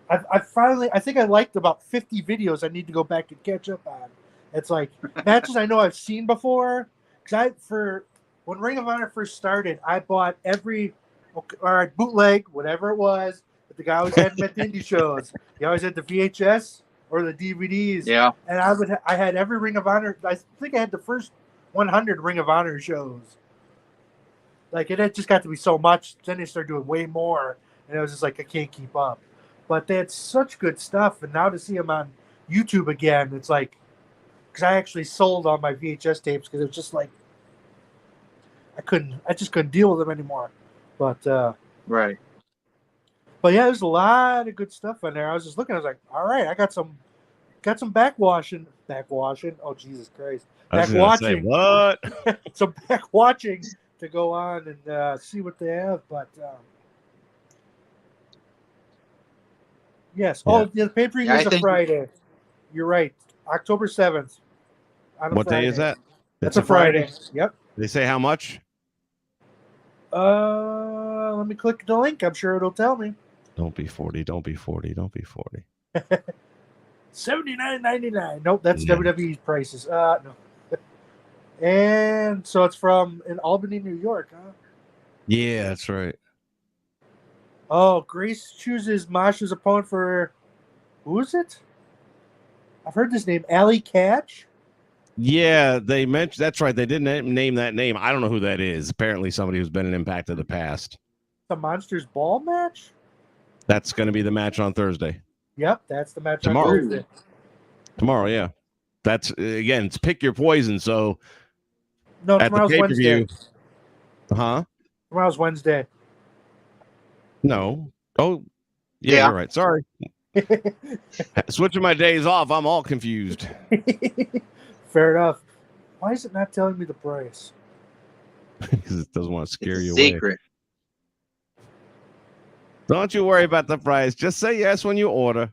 I think I liked about 50 videos I need to go back and catch up on. It's like matches I know I've seen before. Because when Ring of Honor first started, I bought every bootleg, whatever it was, that the guy always had them at the indie shows. He always had the VHS or the DVDs. Yeah. And I had every Ring of Honor. I think I had the first 100 Ring of Honor shows. Like, it had just got to be so much. Then they started doing way more. And it was just like, I can't keep up. But they had such good stuff. And now to see them on YouTube again, it's like, because I actually sold all my VHS tapes because it was just like, I just couldn't deal with them anymore. But, right. But yeah, there's a lot of good stuff in there. I was just looking, I was like, all right, I got some backwashing. Oh, Jesus Christ. Backwatching. What? Some backwatching to go on and see what they have. But yes. Yeah. Oh, the pay-per-view is a Friday. You're right. October 7th. What day is that? It's a Friday. Yep. They say how much? Let me click the link. I'm sure it'll tell me. Don't be 40. Don't be 40. Don't be 40. $79.99. Nope, that's WWE's prices. No. And so it's in Albany, New York, huh? Yeah, that's right. Oh, Grace chooses Masha's opponent for who is it? I've heard this name, Allie Catch. Yeah, they mentioned that's right. They didn't name that name. I don't know who that is. Apparently, somebody who's been an Impact of the past. The Monsters Ball match. That's going to be the match on Thursday. Yep, that's the match tomorrow. On Thursday. Tomorrow, yeah. That's again. It's pick your poison. So no, tomorrow's Wednesday. Huh? Tomorrow's Wednesday. No. Oh, yeah. You're right. Sorry. Switching my days off. I'm all confused. Fair enough. Why is it not telling me the price? Because it doesn't want to scare you secret. Away. Don't you worry about the price. Just say yes when you order.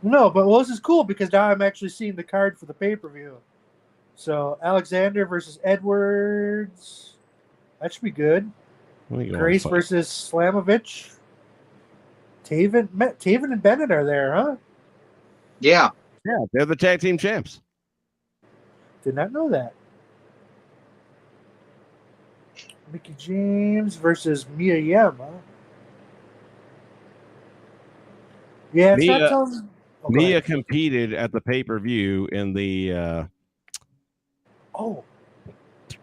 No, but this is cool because now I'm actually seeing the card for the pay-per-view. So Alexander versus Edwards. That should be good. Grace versus Slamovich. Taven and Bennett are there, huh? Yeah. Yeah, they're the tag team champs. Did not know that. Mickey James versus Mia Yim, huh? Yeah, it's not telling... Mia competed at the pay-per-view in the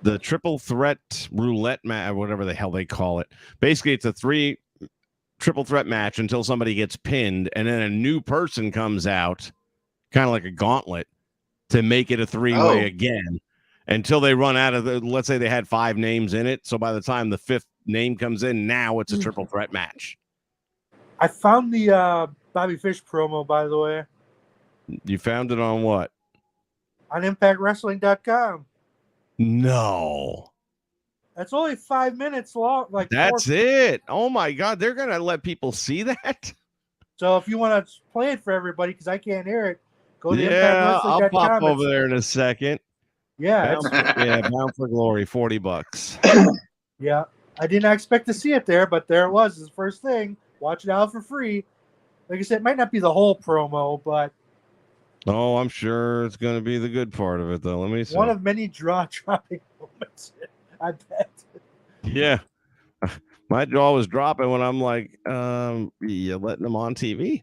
the triple threat roulette match, whatever the hell they call it. Basically, it's a 3 triple threat match until somebody gets pinned, and then a new person comes out, kind of like a gauntlet, to make it a 3-way again until they run out of let's say they had 5 names in it. So by the time the 5th name comes in, now it's a triple threat match. I found the Bobby Fish promo, by the way. You found it on what? On ImpactWrestling.com. No. That's only 5 minutes long. That's it. Oh my God. They're going to let people see that? So if you want to play it for everybody, because I can't hear it, go to ImpactWrestling.com. I'll pop over there in a second. Yeah. Bound for Glory, $40. Yeah. I did not expect to see it there, but there it was. It's the first thing. Watch it out for free. Like I said, it might not be the whole promo, but... Oh, I'm sure it's going to be the good part of it, though. Let me see. One of many jaw-dropping moments, I bet. Yeah. My jaw was dropping when I'm like, you letting them on TV?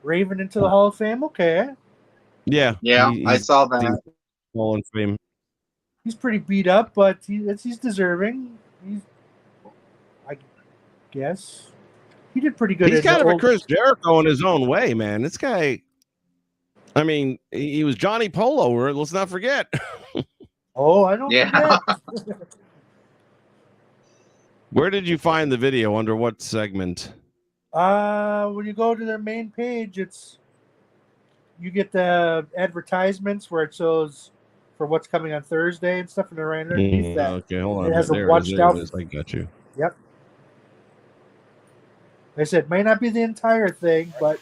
Raven into the Hall of Fame. Okay. Yeah. I saw that. Hall of Fame. He's pretty beat up, but he's deserving. I guess he did pretty good. He's kind of a Chris Jericho in his own way, man. This guy. I mean, he was Johnny Polo. Let's not forget. Oh, I don't forget. Where did you find the video? Under what segment? When you go to their main page, you get the advertisements where it shows for what's coming on Thursday and stuff, and they're right underneath that. Okay, hold on. It has a watched out. I got you. Yep. Like I said, may not be the entire thing, but.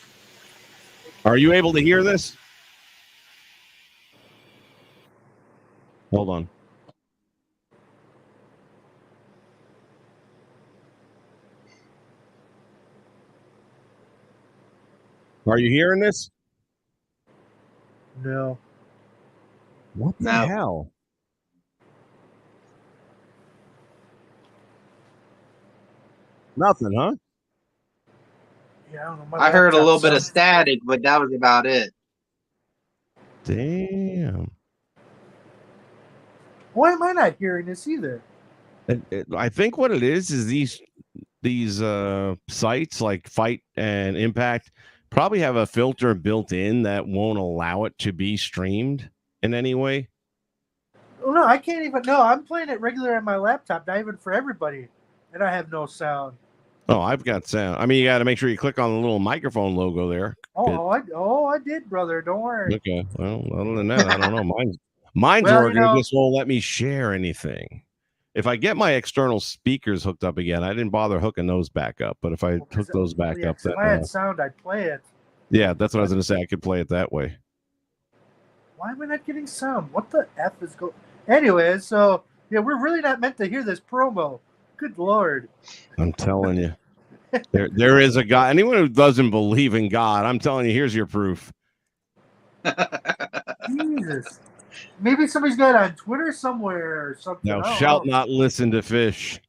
Are you able to hear this? Hold on. Are you hearing this? No. What the hell? Nothing, huh? Yeah, I don't know. I heard a little bit of static, but that was about it. Damn. Why am I not hearing this either? I think what it is these sites like Fight and Impact probably have a filter built in that won't allow it to be streamed in any way. Oh, no, I can't even. No, I'm playing it regular on my laptop, not even for everybody, and I have no sound. Oh, I've got sound. I mean, you got to make sure you click on the little microphone logo there. I did, brother. Don't worry. Okay. Well, other than that, I don't know. Mine's working. It just won't let me share anything. If I get my external speakers hooked up again, I didn't bother hooking those back up. But if I hook those back up, then if I had sound, I'd play it. Yeah, that's what I was going to say. I could play it that way. Why am I not getting sound? What the F is going? Anyways, so yeah, we're really not meant to hear this promo. Good Lord. I'm telling you. There is a God. Anyone who doesn't believe in God, I'm telling you, here's your proof. Jesus. Maybe somebody's got it on Twitter somewhere or something. Thou shalt not listen to fish.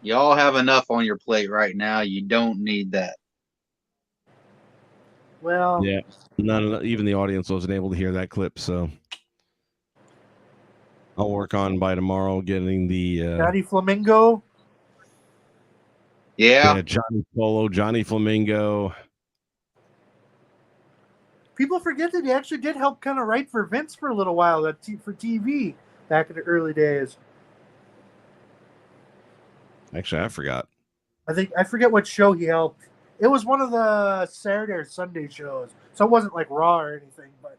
Y'all have enough on your plate right now. You don't need that. Well, yeah, even the audience wasn't able to hear that clip, so I'll work on by tomorrow getting the Johnny Flamingo. Yeah, Johnny Polo, Johnny Flamingo. People forget that he actually did help kind of write for Vince for a little while for TV back in the early days. Actually, I forgot. I forget what show he helped. It was one of the Saturday or Sunday shows, so it wasn't like Raw or anything. But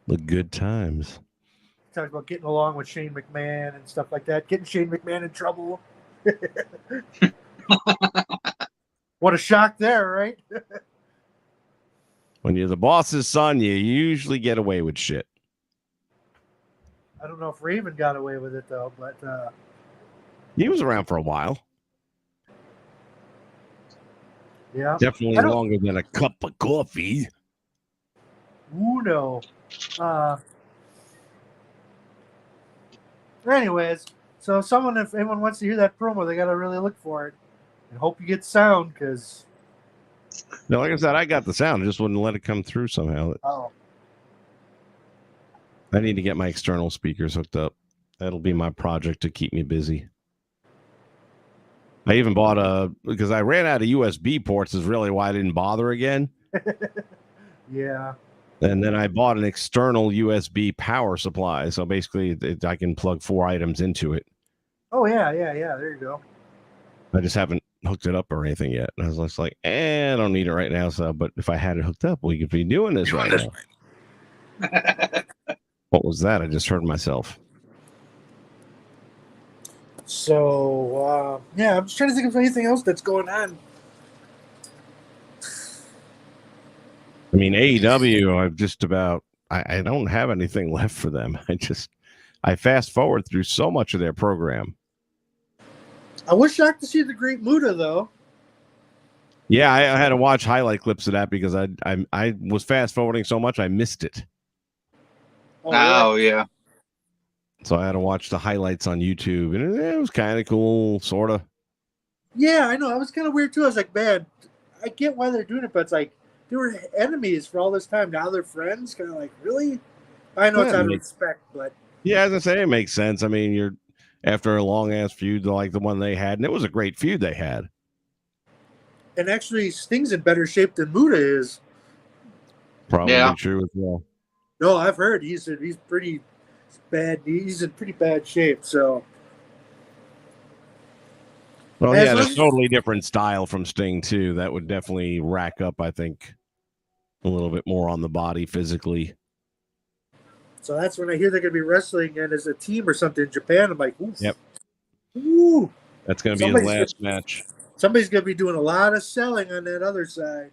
the good times. Talked about getting along with Shane McMahon and stuff like that, getting Shane McMahon in trouble. What a shock there, right? When you're the boss's son, you usually get away with shit. I don't know if Raven got away with it, though, but... he was around for a while. Yeah. Definitely longer than a cup of coffee. Ooh, no. Anyways, so if anyone wants to hear that promo, they got to really look for it. And hope you get sound, because... No, like I said, I got the sound. I just wouldn't let it come through somehow. Oh. I need to get my external speakers hooked up. That'll be my project to keep me busy. I even bought because I ran out of USB ports is really why I didn't bother again. Yeah. And then I bought an external USB power supply. So basically I can plug 4 items into it. Oh, yeah. There you go. I just haven't hooked it up or anything yet. And I was just like, I don't need it right now. So, but if I had it hooked up, we could be doing this right now. What was that? I just heard myself. So, yeah, I'm just trying to think of anything else that's going on. I mean, AEW, I've just about, I don't have anything left for them. I fast forward through so much of their program. I was shocked to see the Great Muta, though. Yeah, I had to watch highlight clips of that because I was fast forwarding so much I missed it. Oh, yeah. So I had to watch the highlights on YouTube, and it was kind of cool, sort of. Yeah, I know. I was kind of weird too. I was like, man, I get why they're doing it, but it's like they were enemies for all this time. Now they're friends. Kind of like, really? I know it's out of respect, but yeah, as I say, it makes sense. I mean, you're after a long ass feud like the one they had, and it was a great feud they had. And actually, Sting's in better shape than Muta is. Probably true as well. No, I've heard he's pretty bad. He's in pretty bad shape. So. Well, he had a totally different style from Sting too. That would definitely rack up, I think, a little bit more on the body physically. So that's when I hear they're going to be wrestling and as a team or something in Japan. I'm like, oof. Yep. Ooh. That's going to be the last match. Somebody's going to be doing a lot of selling on that other side.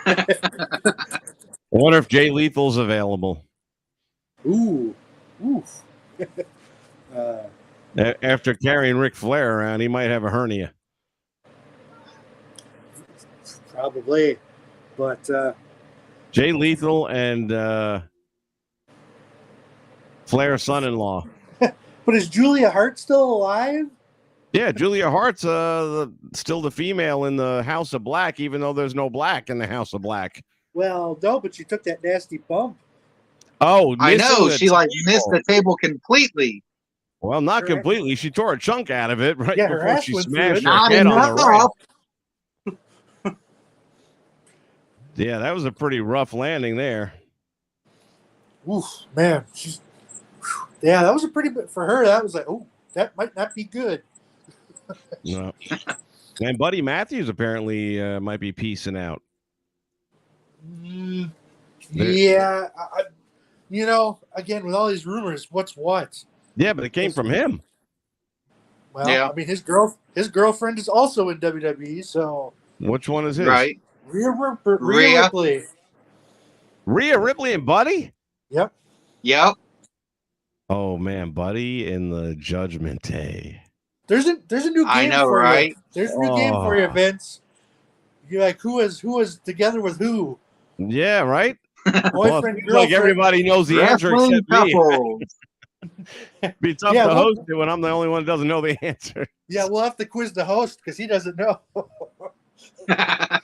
I wonder if Jay Lethal's available. Ooh. Oof. After carrying Ric Flair around, he might have a hernia. Probably. But Jay Lethal and Flair's son-in-law. But is Julia Hart still alive? Yeah, Julia Hart's still the female in the House of Black, even though there's no black in the House of Black. Well, no, but she took that nasty bump. Oh, I know. She missed the table completely. Well, not completely. She tore a chunk out of it right before she smashed her head on the ramp. Yeah, that was a pretty rough landing there. Oof, man. That was a pretty bit for her. That was like, oh, that might not be good. No. And Buddy Matthews apparently might be peacing out. Yeah. Again, with all these rumors, what's what? Yeah, but it came from him. Well, yeah. I mean, his girlfriend is also in WWE, so. Which one is his? Right. Rhea Ripley. Rhea Ripley and Buddy? Yep. Yep. Oh, man, Buddy in the Judgment Day. There's a new game for you. There's a new game for you, Vince. You're like, who is together with who? Yeah, right? Boyfriend, girlfriend. Like everybody knows the answer except me. Be tough to host it when I'm the only one who doesn't know the answer. Yeah, we'll have to quiz the host because he doesn't know. I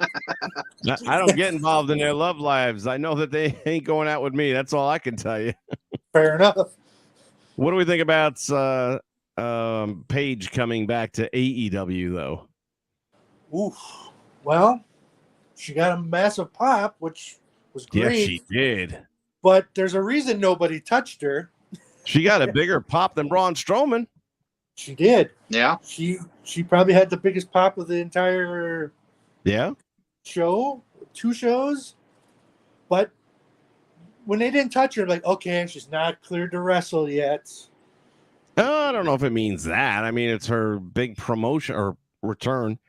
don't get involved in their love lives. I know that they ain't going out with me. That's all I can tell you. Fair enough. What do we think about Paige coming back to AEW, though? Oof. Well, she got a massive pop, which was great. Yes, she did. But there's a reason nobody touched her. She got a bigger pop than Braun Strowman. She did. Yeah. She probably had the biggest pop of the entire show, 2 shows. But when they didn't touch her, like, okay, she's not cleared to wrestle yet. I don't know if it means that. I mean, it's her big promotion or return.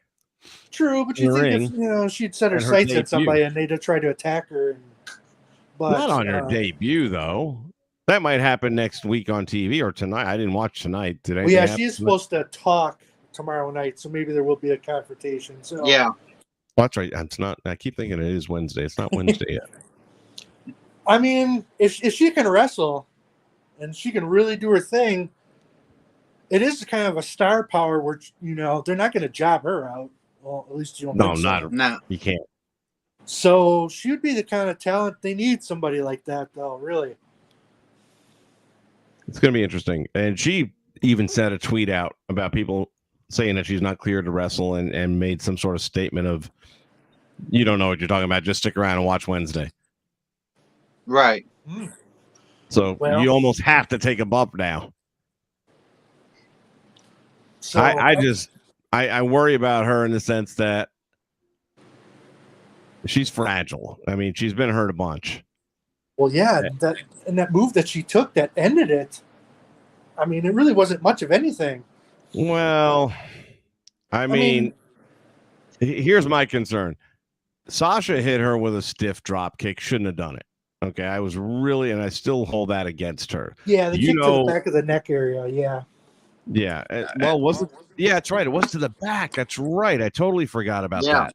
True, but you think if she'd set her sights at somebody and they'd try to attack her. But not on her debut, though. That might happen next week on TV or tonight. I didn't watch tonight. Did I? Well, yeah, she is supposed to talk tomorrow night, so maybe there will be a confrontation. So yeah, well, that's right. It's not. I keep thinking it is Wednesday. It's not Wednesday yet. I mean, if she can wrestle and she can really do her thing, it is kind of a star power where they're not going to job her out. Well, at least you don't. No, you can't. So she would be the kind of talent they need. Somebody like that, though, really. It's going to be interesting. And she even sent a tweet out about people saying that she's not cleared to wrestle and made some sort of statement of, you don't know what you're talking about. Just stick around and watch Wednesday. Right. So you almost have to take a bump now. So I worry about her in the sense that she's fragile. I mean, she's been hurt a bunch. Well, yeah, that move that she took that ended it. I mean, it really wasn't much of anything. Well, I mean, here's my concern. Sasha hit her with a stiff drop kick. Shouldn't have done it. Okay, I was really, and I still hold that against her. Yeah, the kick to the back of the neck area. Yeah. Yeah. Well, was it? Yeah, that's right. It was to the back. That's right. I totally forgot about that.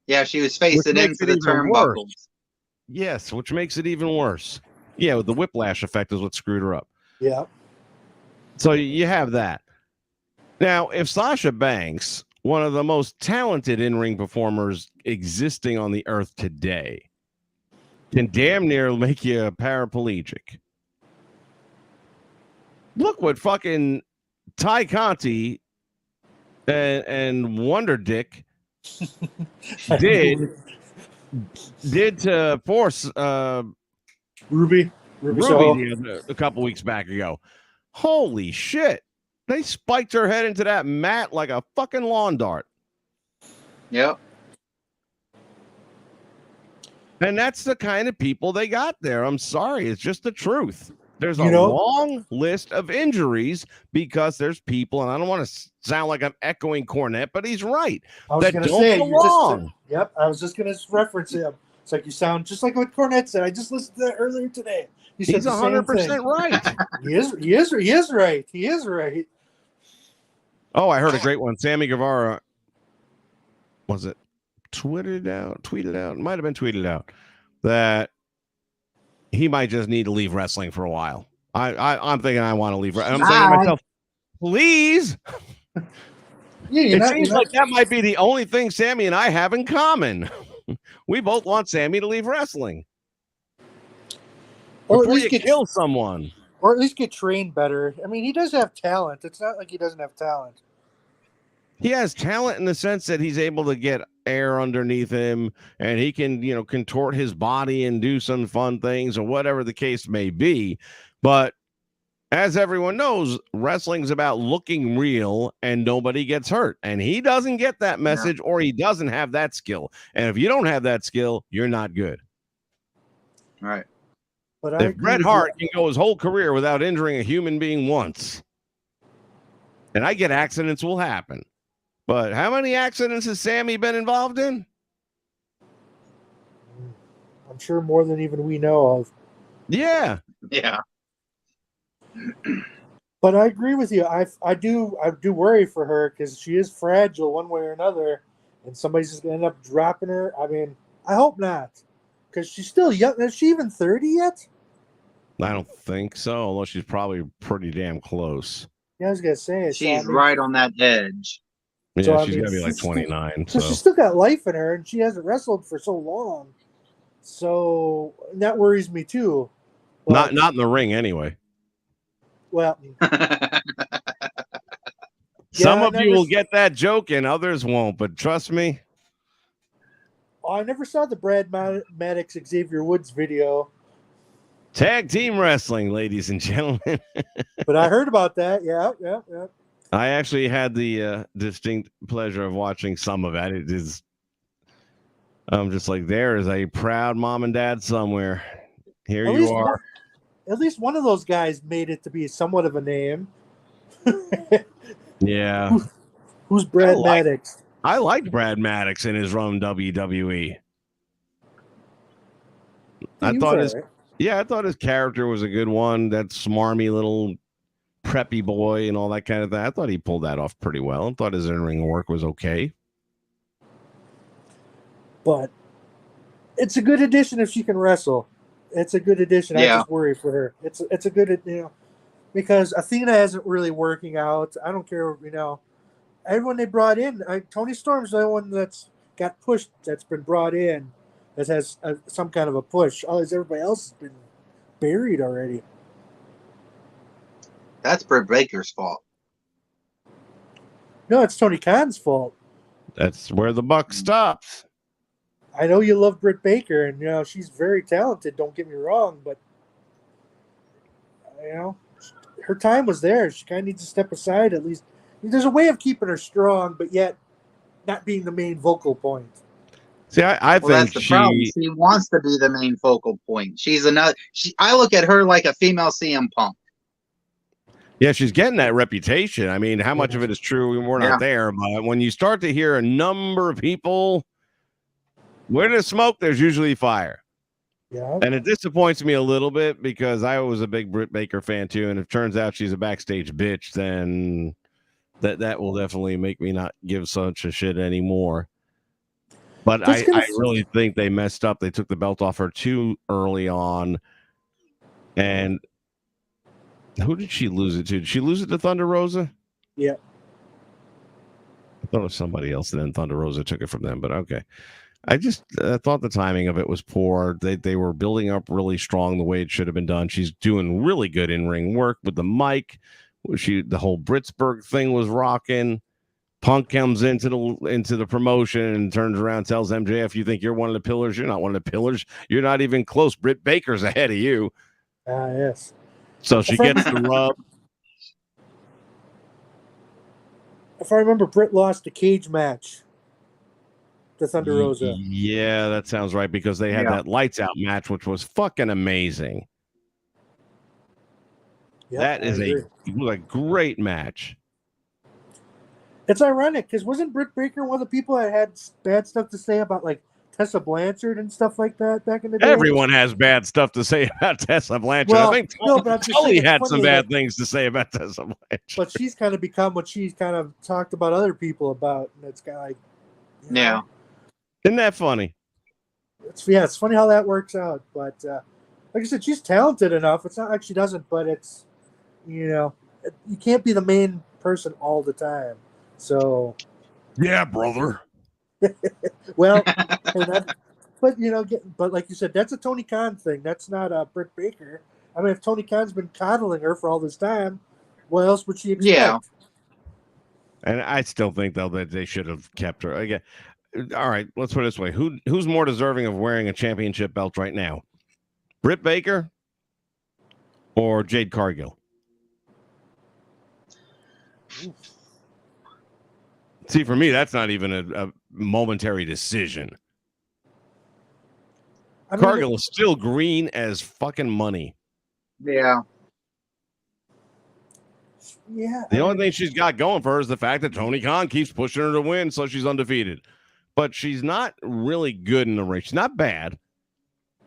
Yeah, she was facing into the turnbuckles. Yes, which makes it even worse. Yeah, the whiplash effect is what screwed her up. Yeah. So you have that. Now, if Sasha Banks, one of the most talented in-ring performers existing on the earth today, can damn near make you a paraplegic. Look what fucking Ty Conti and Wonder Dick did to force Ruby a couple weeks back ago. Holy shit. They spiked her head into that mat like a fucking lawn dart. Yep. And that's the kind of people they got there. I'm sorry. It's just the truth. There's a long list of injuries because there's people, and I don't want to sound like I'm echoing Cornette, but he's right. I was going to say, yep, I was just going to reference him. It's like you sound just like what Cornette said. I just listened to that earlier today. He's 100% right. He is right. He is right. Oh, I heard a great one. Sammy Guevara, was it tweeted out? It might have been tweeted out that he might just need to leave wrestling for a while. I'm thinking I want to leave. I'm thinking to myself, please. It seems like that might be the only thing Sammy and I have in common. We both want Sammy to leave wrestling. Or at least kill someone. Or at least get trained better. I mean, he does have talent. It's not like he doesn't have talent. He has talent in the sense that he's able to get air underneath him and he can, contort his body and do some fun things or whatever the case may be. But as everyone knows, wrestling's about looking real and nobody gets hurt. And he doesn't get that message or he doesn't have that skill. And if you don't have that skill, you're not good. Right. But if Bret Hart can go his whole career without injuring a human being once, and I get accidents will happen. But how many accidents has Sammy been involved in? I'm sure more than even we know of. Yeah. Yeah. But I agree with you. I do worry for her because she is fragile one way or another, and somebody's just gonna end up dropping her. I mean, I hope not, because she's still young. Is she even 30 yet? I don't think so, although she's probably pretty damn close. Yeah, I was gonna say she's right on that edge. Yeah, so, she's gonna be like 29. So she's still got life in her, and she hasn't wrestled for so long. So that worries me too. But, not in the ring anyway. Well, some of you will get that joke, and others won't. But trust me. I never saw the Brad Maddox Xavier Woods video. Tag team wrestling, ladies and gentlemen. But I heard about that. Yeah. I actually had the distinct pleasure of watching some of it. It is, I'm just like, there is a proud mom and dad somewhere. Here you are. At least one of those guys made it to be somewhat of a name. Yeah. Who's Brad Maddox? I liked Brad Maddox in his run WWE. I thought his character was a good one. That smarmy little preppy boy and all that kind of thing. I thought he pulled that off pretty well. I thought his in-ring work was okay. But it's a good addition if she can wrestle. It's a good addition. I just worry for her. It's a good, because Athena isn't really working out. I don't care, everyone they brought in. Tony Storm's the one that's got pushed. That's been brought in. That has some kind of a push. Otherwise, everybody else has been buried already. That's Britt Baker's fault. No, it's Tony Khan's fault. That's where the buck stops. I know you love Britt Baker, and she's very talented. Don't get me wrong, but her time was there. She kind of needs to step aside at least. There's a way of keeping her strong, but yet not being the main vocal point. See, I think that's the problem. She wants to be the main focal point. She's another. I look at her like a female CM Punk. Yeah, she's getting that reputation. I mean, how much of it is true? We're not there, but when you start to hear a number of people, where there's smoke, there's usually fire. Yeah, and it disappoints me a little bit because I was a big Britt Baker fan too, and if it turns out she's a backstage bitch, then that will definitely make me not give such a shit anymore. But I really think they messed up. They took the belt off her too early on. And who did she lose it to? Did she lose it to Thunder Rosa? Yeah. I thought it was somebody else, and then Thunder Rosa took it from them. But okay, I just thought the timing of it was poor. They were building up really strong the way it should have been done. She's doing really good in ring work with the mic. The whole Britsburg thing was rocking. Punk comes into the promotion and turns around and tells MJF, "You think you're one of the pillars? You're not one of the pillars. You're not even close. Britt Baker's ahead of you." Yes. So she gets the rub. If I remember, Britt lost a cage match to Thunder Rosa. Yeah, that sounds right, because they had that lights out match, which was fucking amazing. Yep, that is a great match. It's ironic because wasn't Britt Baker one of the people that had bad stuff to say about like Tessa Blanchard and stuff like that back in the day? Everyone has bad stuff to say about Tessa Blanchard. Well, I think Tully had some bad things to say about Tessa Blanchard. But she's kind of become what she's kind of talked about other people about, and it's kind of like, yeah. Isn't that funny? It's funny how that works out. But like I said, she's talented enough. It's not like she doesn't, but it's, you can't be the main person all the time. So, yeah, brother. Well, but like you said, that's a Tony Khan thing. That's not a Britt Baker. I mean, if Tony Khan's been coddling her for all this time, what else would she expect? Yeah. And I still think though that they should have kept her. Again, all right, let's put it this way: who's more deserving of wearing a championship belt right now, Britt Baker or Jade Cargill? See, for me, that's not even a momentary decision. I mean, Cargill is still green as fucking money. Yeah. Yeah. The only thing she's got going for her is the fact that Tony Khan keeps pushing her to win, so she's undefeated. But she's not really good in the ring. She's not bad,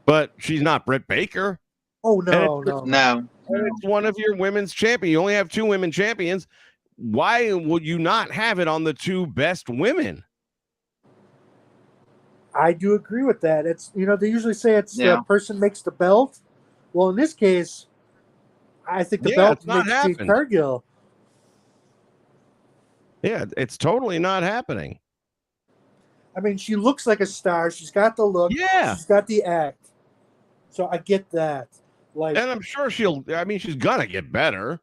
but she's not Britt Baker. Oh, no. It's one of your women's champions. You only have 2 women champions. Why would you not have it on the 2 best women? I do agree with that. It's, they usually say it's the person makes the belt. Well, in this case, I think the belt makes Jade Cargill. Yeah, it's totally not happening. I mean, she looks like a star. She's got the look. Yeah. She's got the act. So I get that. And I'm sure she's gonna get better.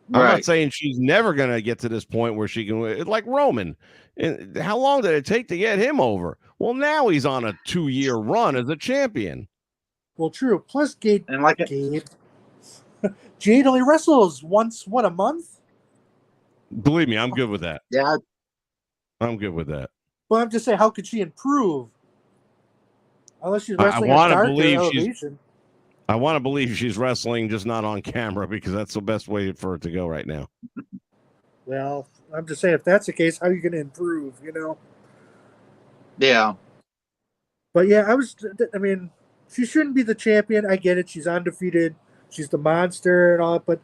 Right. I'm not saying she's never going to get to this point where she can, like Roman. And how long did it take to get him over? Well, now he's on a 2-year run as a champion. Well, true. Plus, Jade only wrestles once, a month? Believe me, I'm good with that. Yeah. I'm good with that. Well, I'm just saying, how could she improve? Unless she's wrestling at dark elevation. I want to believe she's wrestling, just not on camera, because that's the best way for it to go right now. Well, I'm just saying, if that's the case, how are you going to improve, Yeah. But yeah, she shouldn't be the champion. I get it. She's undefeated. She's the monster and all that, but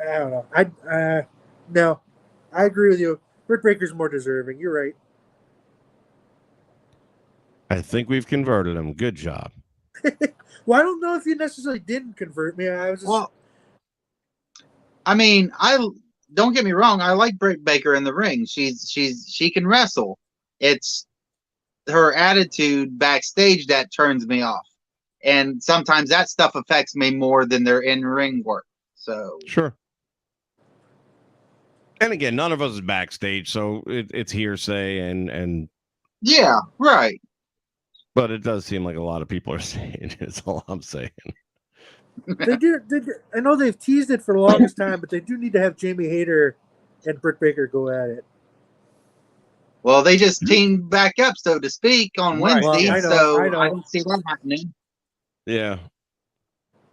I don't know. No, I agree with you. Britt Baker's more deserving. You're right. I think we've converted him. Good job. Well, I don't know if you necessarily didn't convert me. I don't get me wrong. I like Britt Baker in the ring. She can wrestle. It's her attitude backstage that turns me off, and sometimes that stuff affects me more than their in-ring work. So sure. And again, none of us is backstage, so it's hearsay and yeah, right. But it does seem like a lot of people are saying it. That's all I'm saying. They do. I know they've teased it for the longest time, but they do need to have Jamie Hayter and Britt Baker go at it. Well, they just teamed back up, so to speak, on Wednesday, I don't see that happening. Yeah.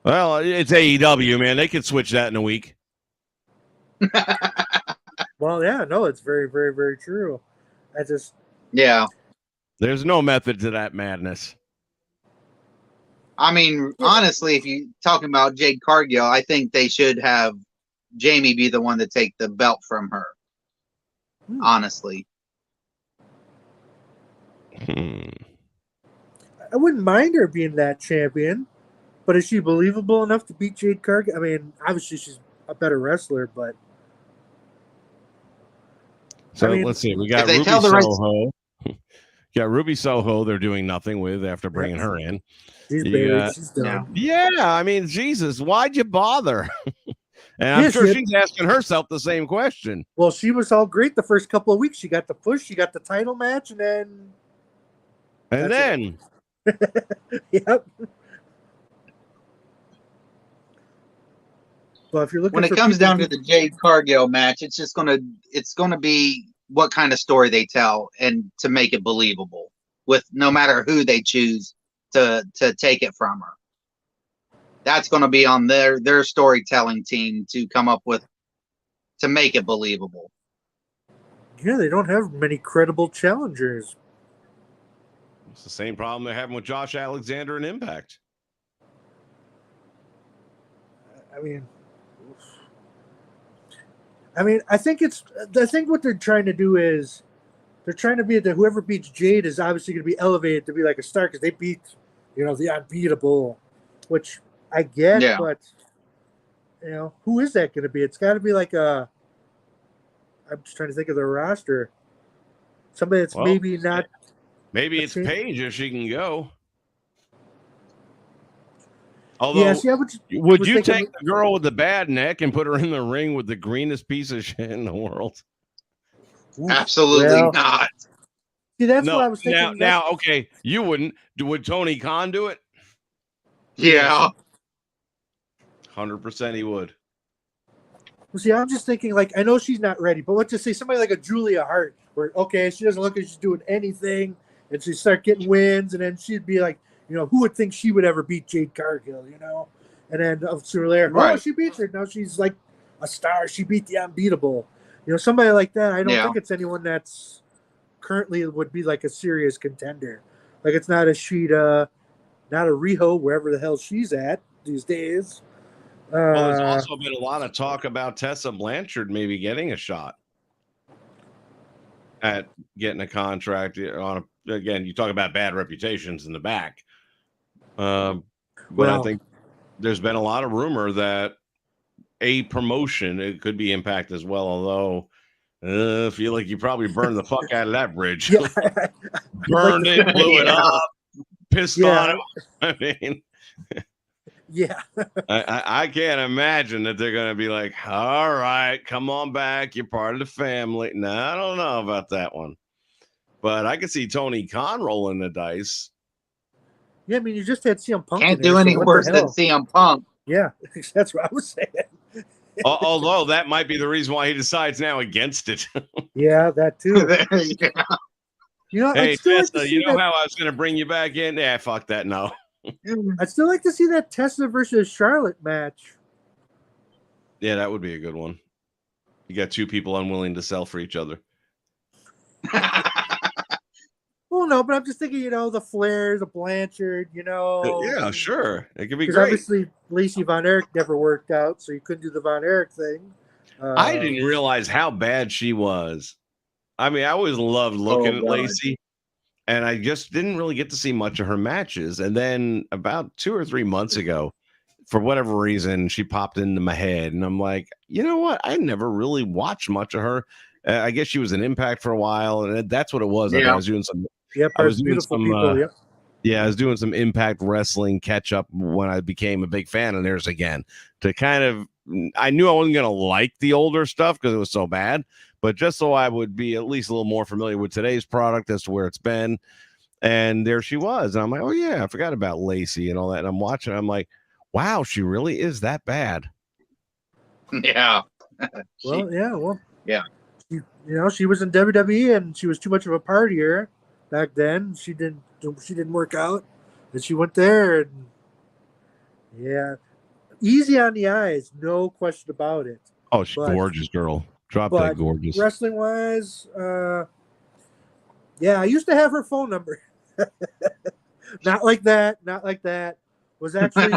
Well, it's AEW, man. They could switch that in a week. Well, yeah, no, it's very, very, very true. Yeah. There's no method to that madness. I mean, honestly, if you're talking about Jade Cargill, I think they should have Jamie be the one to take the belt from her. Honestly. I wouldn't mind her being that champion, but is she believable enough to beat Jade Cargill? I mean, obviously she's a better wrestler, but So let's see. We got Ruby Soho. Got Ruby Soho. They're doing nothing with after bringing her in. She's done. Yeah, I mean, Jesus, why'd you bother? And I'm sure she's asking herself the same question. Well, she was all great the first couple of weeks. She got the push, she got the title match, and then. Yep. Well, if you're looking when it comes down to the Jade Cargill match, it's gonna be what kind of story they tell and to make it believable with no matter who they choose to take it from her. That's going to be on their storytelling team to come up with to make it believable. Yeah, they don't have many credible challengers. It's the same problem they're having with Josh Alexander and Impact. I think what they're trying to do is they're trying to be that whoever beats Jade is obviously going to be elevated to be like a star because they beat, the unbeatable, which I get, but who is that going to be? It's got to be like I'm just trying to think of the roster. Somebody that's maybe not. Maybe it's Paige if she can go. Although, would you take the girl with the bad neck and put her in the ring with the greenest piece of shit in the world? Absolutely not. See, that's what I was thinking. Now, okay, you wouldn't. Would Tony Khan do it? Yeah. 100% he would. Well, see, I'm just thinking, I know she's not ready, but let's just say somebody like a Julia Hart, where, she doesn't look like she's doing anything, and she start getting wins, and then she'd be like, who would think she would ever beat Jade Cargill, And then sooner or later, she beats her. Now she's like a star. She beat the unbeatable. Somebody like that, I don't think it's anyone that's currently would be like a serious contender. Like it's not a Shida, not a Riho, wherever the hell she's at these days. Well, there's also been a lot of talk about Tessa Blanchard maybe getting a shot at getting a contract on again, you talk about bad reputations in the back. But I think there's been a lot of rumor that a promotion, it could be Impact as well, although I feel like you probably burned the fuck out of that bridge. Burned it, blew it up, pissed on it. I mean, I can't imagine that they're going to be like, all right, come on back. You're part of the family. No, I don't know about that one. But I could see Tony Khan rolling the dice. Yeah, I mean, you just had CM Punk. Can't do any worse than CM Punk. Yeah, that's what I was saying. Although that might be the reason why he decides now against it. Yeah, that too. Hey, Tessa, how I was going to bring you back in? Yeah, fuck that. No. I'd still like to see that Tessa versus Charlotte match. Yeah, that would be a good one. You got two people unwilling to sell for each other. Well, no, but I'm just thinking, the Flair, the Blanchard, Yeah, sure. It could be great. Obviously, Lacey Von Erich never worked out, so you couldn't do the Von Erich thing. I didn't realize how bad she was. I mean, I always loved looking at Lacey, and I just didn't really get to see much of her matches. And then about 2 or 3 months ago, for whatever reason, she popped into my head, and I'm like, you know what? I never really watched much of her. I guess she was an Impact for a while, and that's what it was. Yeah. I was doing some. Yep, I was doing some. Yeah, I was doing some Impact Wrestling catch up when I became a big fan of theirs again. To kind of, I knew I wasn't gonna like the older stuff because it was so bad, but just so I would be at least a little more familiar with today's product as to where it's been. And there she was, and I'm like, oh yeah, I forgot about Lacey and all that. And I'm watching, I'm like, wow, she really is that bad. Yeah. Yeah. She was in WWE and she was too much of a partier back then. She didn't work out, and she went there, and easy on the eyes, no question about it. Oh, she's gorgeous, girl. Drop that gorgeous. Wrestling wise, I used to have her phone number. Not like that. Was actually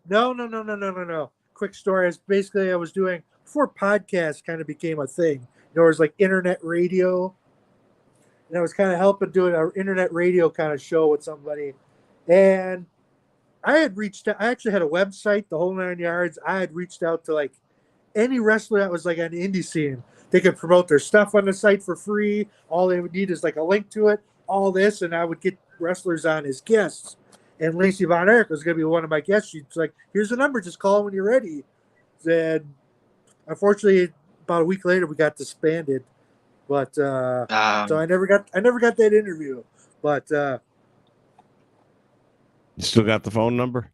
no. Quick story is basically I was doing before podcasts kind of became a thing. It was like internet radio. And I was kind of helping doing an internet radio kind of show with somebody. And I had reached out. I actually had a website, the whole 9 yards. I had reached out to like any wrestler that was like on the indie scene. they could promote their stuff on the site for free. All they would need is like a link to it, all this, and I would get wrestlers on as guests. And Lacey Von Erich was going to be one of my guests. She's like, "Here's the number, just call when you're ready." And unfortunately, about a week later, we got disbanded. But so I never got that interview. But you still got the phone number?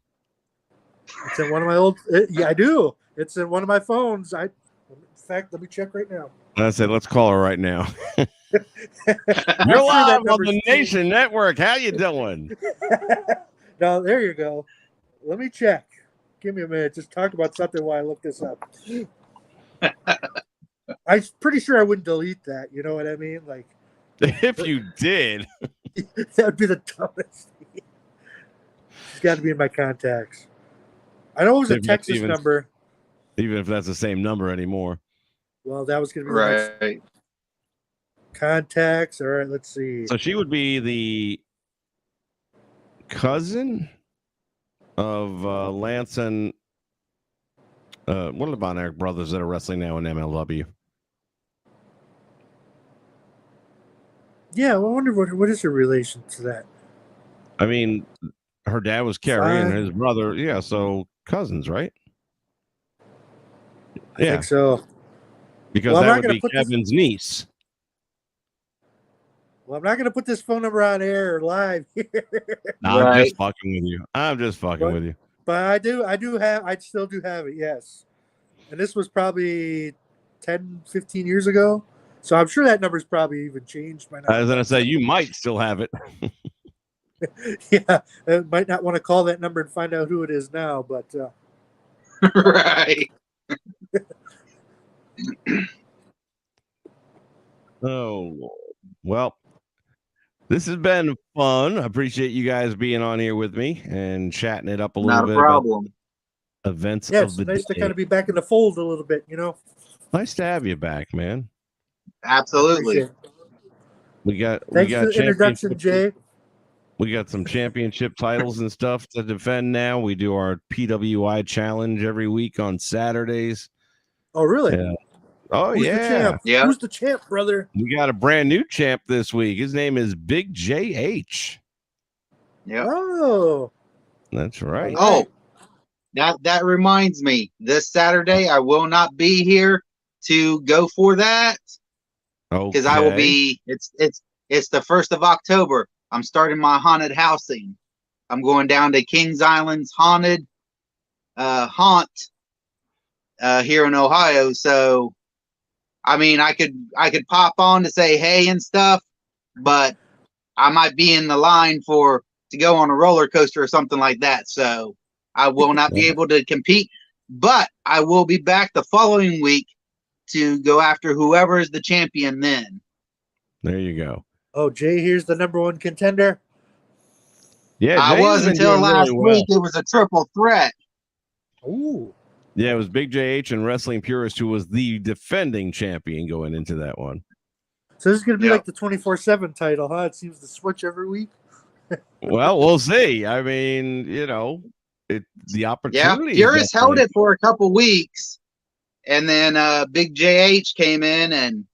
It's in one of my old. Yeah, I do. It's in one of my phones. In fact, let me check right now. I said, let's call her right now. You're live on the Nation Network. How you doing? No, there you go. Let me check. Give me a minute. Just talk about something while I look this up. I'm pretty sure I wouldn't delete that. You know what I mean? Like, if you did, that would be the dumbest thing. It's got to be in my contacts. I know it was a Texas number. Even if that's the same number anymore. Well, that was going to be right. Contacts. All right, let's see. So she would be the cousin of Lance and one of the Von Erich brothers that are wrestling now in MLW. Yeah, well, I wonder what is her relation to that. I mean, her dad was Kerry and his brother, yeah, so cousins, right? I think so. Because that would be Kevin's niece. Well, I'm not going to put this phone number on air or live here. No, I'm just fucking with you. With you. But I still do have it, yes. And this was probably 10, 15 years ago. So I'm sure that number's probably even changed by now. I was going to say, you might still have it. Yeah, I might not want to call that number and find out who it is now, but... Right. Oh, well, this has been fun. I appreciate you guys being on here with me and chatting it up a little bit. Not a problem. Events of the day. It's nice to kind of be back in the fold a little bit, you know? Nice to have you back, man. Absolutely. Thanks for the introduction, Jay. We got some championship titles and stuff to defend now. We do our PWI challenge every week on Saturdays. Oh, really? Yeah. Oh, Who's yeah. The champ? Yeah. Who's the champ, brother? We got a brand new champ this week. His name is Big JH. Yeah. Oh. That's right. Oh, that reminds me. This Saturday, I will not be here to go for that. Because I will be. It's the 1st of October. I'm starting my haunted housing. I'm going down to Kings Island's haunted haunt here in Ohio. So, I mean, I could pop on to say hey and stuff, but I might be in the line to go on a roller coaster or something like that. So I will not be able to compete, but I will be back the following week to go after whoever is the champion then. There you go. Oh, Jay, here's the #1 contender. Yeah, I was until last week. It was a triple threat. Ooh. Yeah, it was Big JH and Wrestling Purist who was the defending champion going into that one. So this is going to be like the 24/7 title, huh? It seems to switch every week. Well, we'll see. I mean, you know, the opportunity. Yeah, Purist held it for a couple weeks, and then Big JH came in and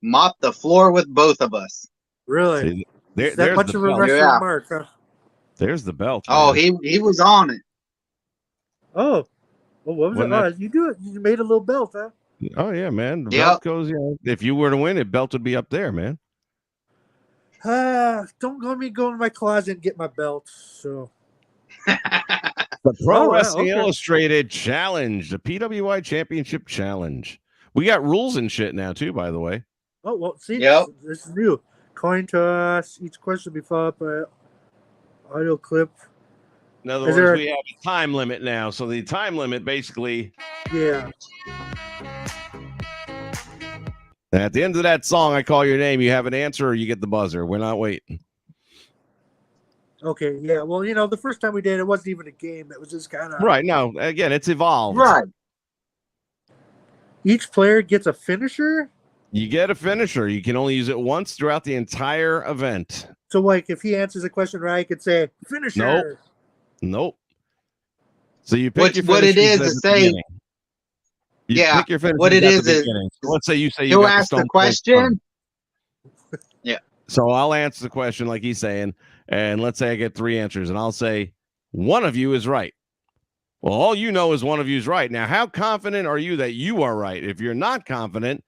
mopped the floor with both of us. Really? See, there's that much of a wrestling mark, huh? There's the belt. Man. Oh, he was on it. Oh, well, what was it? You do it. You made a little belt, huh? Oh yeah, man. The belt goes. If you were to win, the belt would be up there, man. Don't let me go in my closet and get my belt. So. The Pro Wrestling Illustrated Challenge, the PWI Championship Challenge. We got rules and shit now too, by the way. Oh well, see, this is new. Coin toss. Each question will be followed by audio clip. In other words, we have a time limit now. So the time limit basically. Yeah. At the end of that song, I call your name. You have an answer or you get the buzzer. We're not waiting. Okay, yeah. Well, you know, the first time we did, it wasn't even a game. It was just kind of... Right, no. Again, it's evolved. Right. Each player gets a finisher? You get a finisher. You can only use it once throughout the entire event. So, like, if he answers a question right, he could say, finisher. Nope. So you pick what it is to say... You pick your finisher what it at is the beginning. So let's say you he'll got ask the the question. Yeah. So I'll answer the question like he's saying, and let's say I get 3 answers, and I'll say one of you is right. Well, all you know is one of you is right. Now, how confident are you that you are right? If you're not confident,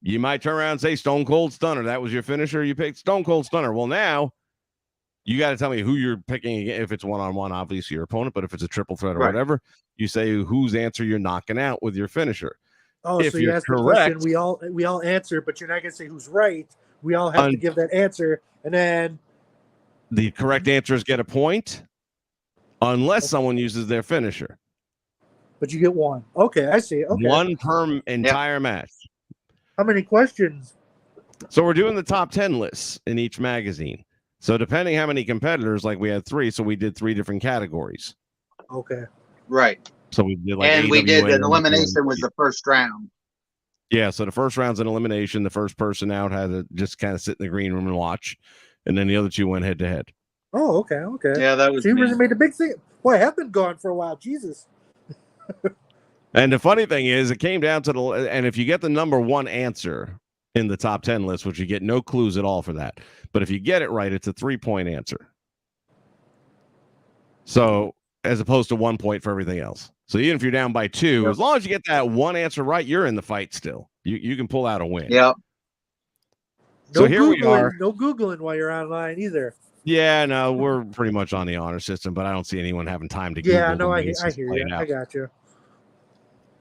you might turn around and say Stone Cold Stunner. That was your finisher. You picked Stone Cold Stunner. Well, now you got to tell me who you're picking. If it's one-on-one, obviously your opponent, but if it's a triple threat or whatever, you say whose answer you're knocking out with your finisher. Oh, if so you ask the question, we all answer, but you're not going to say who's right. We all have to give that answer, and then the correct answers get a point unless someone uses their finisher. But you get one. Okay, I see. Okay. One per entire match. How many questions? So we're doing the top 10 lists in each magazine. So depending how many competitors, like we had 3, so we did 3 different categories. Okay. Right. So we did and we did an elimination was the first round. Yeah, so the first round's an elimination. The first person out had to just kind of sit in the green room and watch, and then the other 2 went head to head. Oh, okay, okay. Yeah, that was. So you really made a big thing. Boy, I have been gone for a while. Jesus. And the funny thing is, it came down to and if you get the number 1 answer in the top 10 list, which you get no clues at all for that, but if you get it right, it's a 3-point answer. So as opposed to 1 point for everything else. So even if you're down by 2, as long as you get that 1 answer right, you're in the fight still. You can pull out a win. Yep. So here we are. No Googling while you're online either. Yeah, no, we're pretty much on the honor system, but I don't see anyone having time to Google. Yeah, no, I hear you. I got you.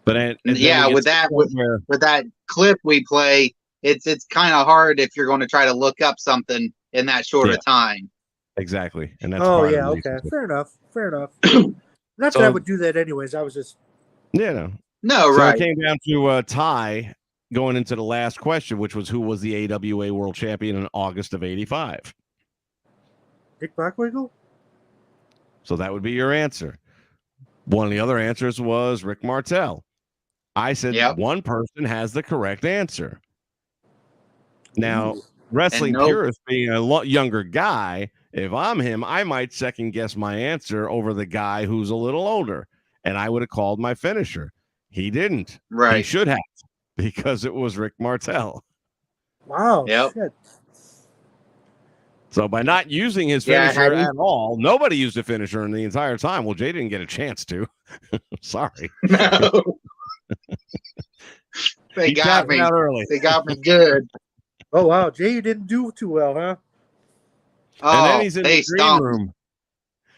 But with that clip we play, it's kind of hard if you're going to try to look up something in that short of time. Exactly, and that's okay, fair enough. Not that I would do that anyways. I was just no, right. So it came down to a tie going into the last question, which was who was the AWA World Champion in August of '85. Dick Bockwinkel? So that would be your answer. One of the other answers was Rick Martel. I said one person has the correct answer. Now, wrestling purist being a lot younger guy, if I'm him, I might second guess my answer over the guy who's a little older, and I would have called my finisher. He didn't. Right. He should have, because it was Rick Martel. Wow. Yep. Shit. So by not using his finisher at all, nobody used a finisher in the entire time. Well, Jay didn't get a chance to. Sorry. No. They got me out early. They got me good. Oh wow, Jay, you didn't do too well, huh? Oh, and then he's in the green room.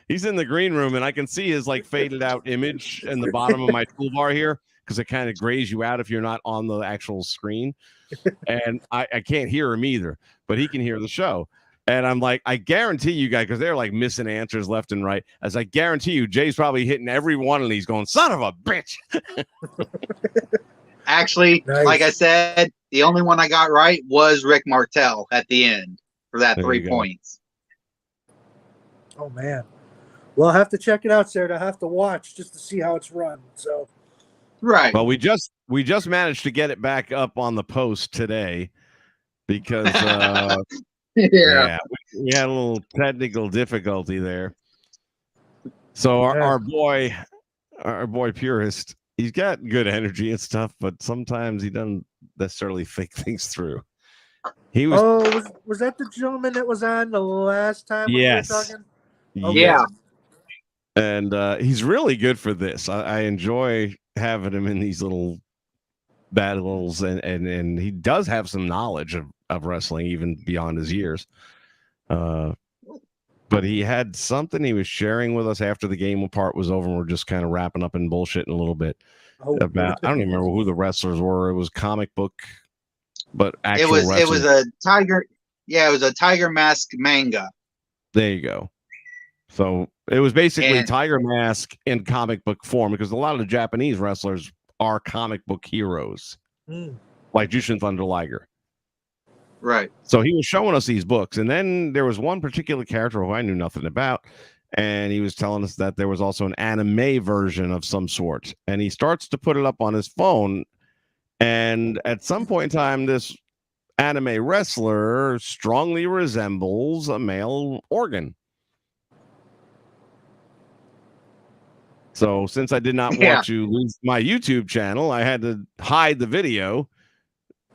He's in the green room, and I can see his faded out image in the bottom of my toolbar here, because it kind of grays you out if you're not on the actual screen. And I can't hear him either, but he can hear the show. And I'm like, I guarantee you guys, because they're missing answers left and right. As I guarantee you, Jay's probably hitting every one of these going, son of a bitch. Actually, like I said, the only one I got right was Rick Martel at the end for that 3 points. Oh, man. Well, I'll have to check it out, Sarah. I'll have to watch just to see how it's run. So, right. Well, we just managed to get it back up on the post today because we had a little technical difficulty there. So our boy Purist, he's got good energy and stuff, but sometimes he doesn't necessarily think things through. He was. Oh, was that the gentleman that was on the last time we were talking? Okay. Yeah. And he's really good for this. I enjoy having him in these little battles, and he does have some knowledge of wrestling, even beyond his years. But he had something he was sharing with us after the game part was over, and we're just kind of wrapping up and bullshitting a little bit about. I don't even remember who the wrestlers were. It was comic book, but actual wrestling. It was a tiger. Yeah, it was a Tiger Mask manga. There you go. So it was basically Tiger Mask in comic book form, because a lot of the Japanese wrestlers are comic book heroes, like Jushin Thunder Liger. Right. So he was showing us these books, and then there was one particular character who I knew nothing about, and he was telling us that there was also an anime version of some sort, and he starts to put it up on his phone, and at some point in time, this anime wrestler strongly resembles a male organ. So since I did not want to lose my YouTube channel, I had to hide the video,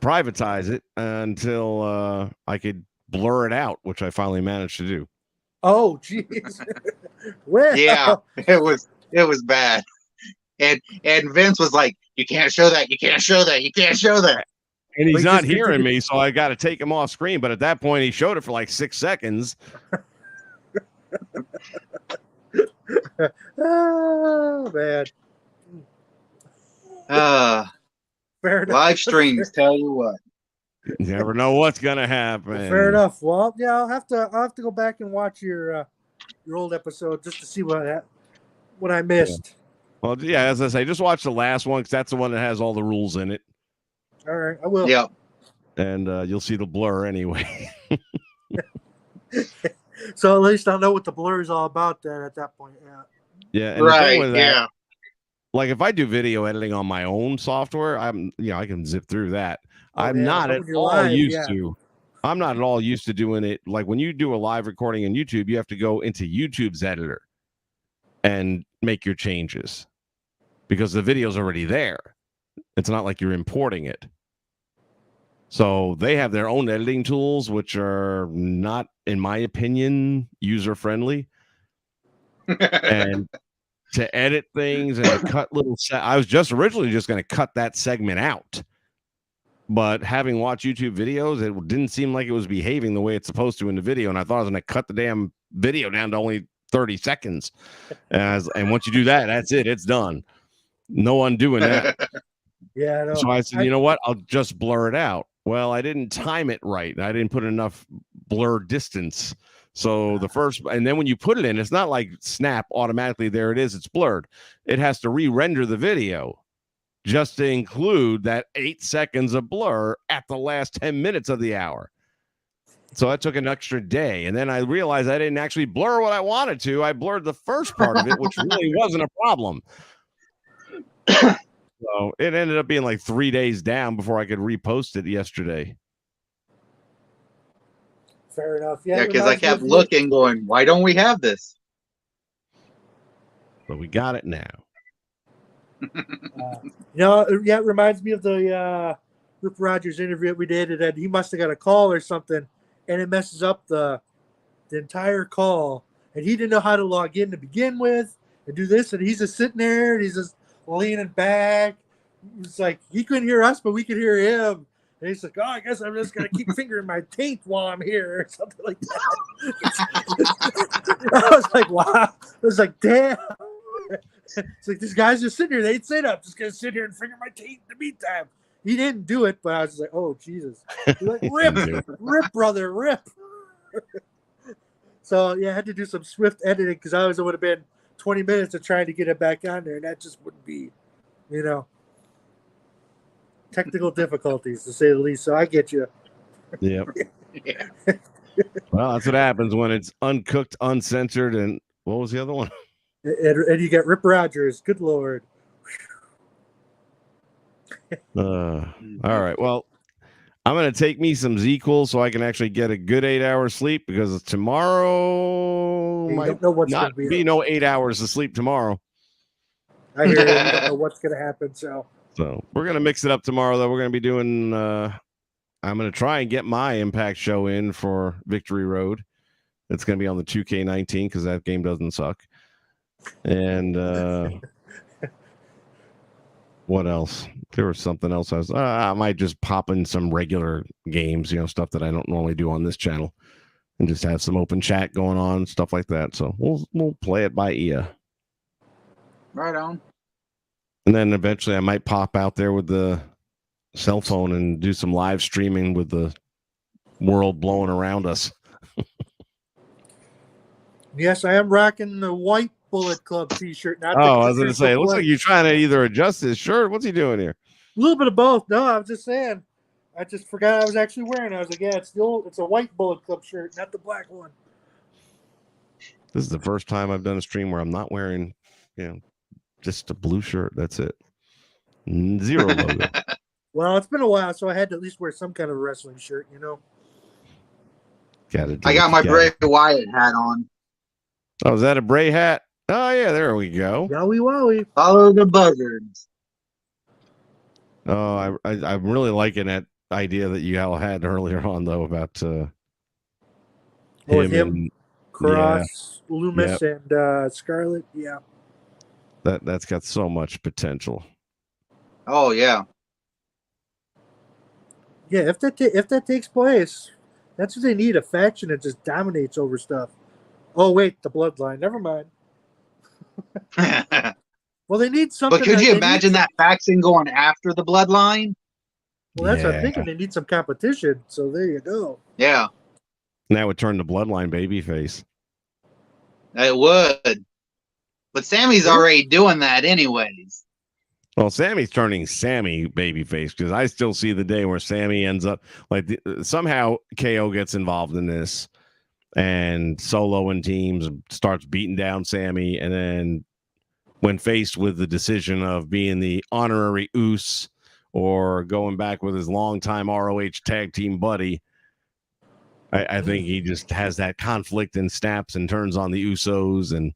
privatize it until I could blur it out, which I finally managed to do. Oh, jeez. Well. Yeah, it was bad. And Vince was like, "You can't show that. You can't show that. You can't show that." And he's not hearing me, so I got to take him off screen. But at that point, he showed it for like 6 seconds. Oh, man. Fair enough. Live streams, tell you what. You never know what's gonna happen. Well, fair enough. Well, yeah, I'll have to go back and watch your old episode just to see what I missed. Yeah. Well, yeah, as I say, just watch the last one because that's the one that has all the rules in it. All right, I will. Yeah. And you'll see the blur anyway. So at least I'll know what the blur is all about then at that point. Yeah. Yeah. And right. Yeah. Like if I do video editing on my own software, I can zip through that. I'm not at all used to. I'm not at all used to doing it. Like when you do a live recording on YouTube, you have to go into YouTube's editor and make your changes because the video's already there. It's not like you're importing it. So they have their own editing tools, which are not, in my opinion, user-friendly. And to edit things and to cut little I was just originally just going to cut that segment out. But having watched YouTube videos, it didn't seem like it was behaving the way it's supposed to in the video. And I thought I was going to cut the damn video down to only 30 seconds. And once you do that, that's it. It's done. No undoing that. Yeah. No, so I said, you know what? I'll just blur it out. Well, I didn't time it right. I didn't put enough blur distance. So the first, and then when you put it in, it's not like snap automatically. There it is. It's blurred. It has to re-render the video just to include that 8 seconds of blur at the last 10 minutes of the hour. So that took an extra day. And then I realized I didn't actually blur what I wanted to. I blurred the first part of it, which really wasn't a problem. So it ended up being like 3 days down before I could repost it yesterday. Fair enough. Yeah, because I kept looking, going, why don't we have this? But we got it now. It reminds me of the Rip Rogers interview that we did, and he must have got a call or something, and it messes up the entire call, and he didn't know how to log in to begin with and do this, and he's just sitting there, and he's just leaning back. It's like he couldn't hear us, but we could hear him. And he's like, "Oh, I guess I'm just gonna keep fingering my taint while I'm here," or something like that. I was like, "Wow!" I was like, "Damn!" It's like this guy's just sitting here. They ain't saying I'm just gonna sit here and finger my taint in the meantime. He didn't do it, but I was like, "Oh Jesus!" He's like, "Rip, brother, rip." So yeah, I had to do some swift editing because otherwise it would have been 20 minutes of trying to get it back on there, and that just wouldn't be, technical difficulties to say the least. So I get you. Yep. Yeah. Well, that's what happens when it's uncooked, uncensored, and what was the other one? And you got Rip Rogers. Good Lord. All right. Well, I'm going to take me some Z-Cool so I can actually get a good 8 hours sleep because tomorrow might not be no 8 hours of sleep tomorrow. I hear you. I don't know what's going to happen. So we're going to mix it up tomorrow, though. We're going to be doing, I'm going to try and get my Impact show in for Victory Road. It's going to be on the 2K19 because that game doesn't suck. And what else? There was something else. I might just pop in some regular games, stuff that I don't normally do on this channel, and just have some open chat going on, stuff like that. So we'll play it by ear. Right on. And then eventually I might pop out there with the cell phone and do some live streaming with the world blowing around us. Yes, I am rocking the white Bullet Club t-shirt. I was going to say, it looks like you're trying to either adjust his shirt. What's he doing here? A little bit of both. No, I was just saying. I just forgot I was actually wearing it. I was like, yeah, it's a white Bullet Club shirt, not the black one. This is the first time I've done a stream where I'm not wearing, just a blue shirt. That's it. Zero logo. Well, it's been a while, so I had to at least wear some kind of wrestling shirt, I got my Bray Wyatt hat on. Oh, is that a Bray hat? Oh yeah, there we go. Yowie wowie. Follow the buzzards. Oh, I'm really liking that idea that you all had earlier on though about him and Cross, Loomis, and Scarlet. Yeah, that's got so much potential. Oh yeah. Yeah, if that takes place, that's what they need, a faction that just dominates over stuff. Oh, wait, the bloodline. Never mind. Well, they need something. But could you imagine that faction going after the bloodline? Well, that's what I'm thinking. They need some competition. So there you go. Yeah. That would turn the bloodline babyface. It would. But Sammy's already doing that anyways. Well, Sammy's turning Sammy babyface because I still see the day where Sammy ends up like somehow KO gets involved in this and Solo and teams starts beating down Sammy. And then when faced with the decision of being the honorary Uso or going back with his longtime ROH tag team buddy, I think he just has that conflict and snaps and turns on the Usos. And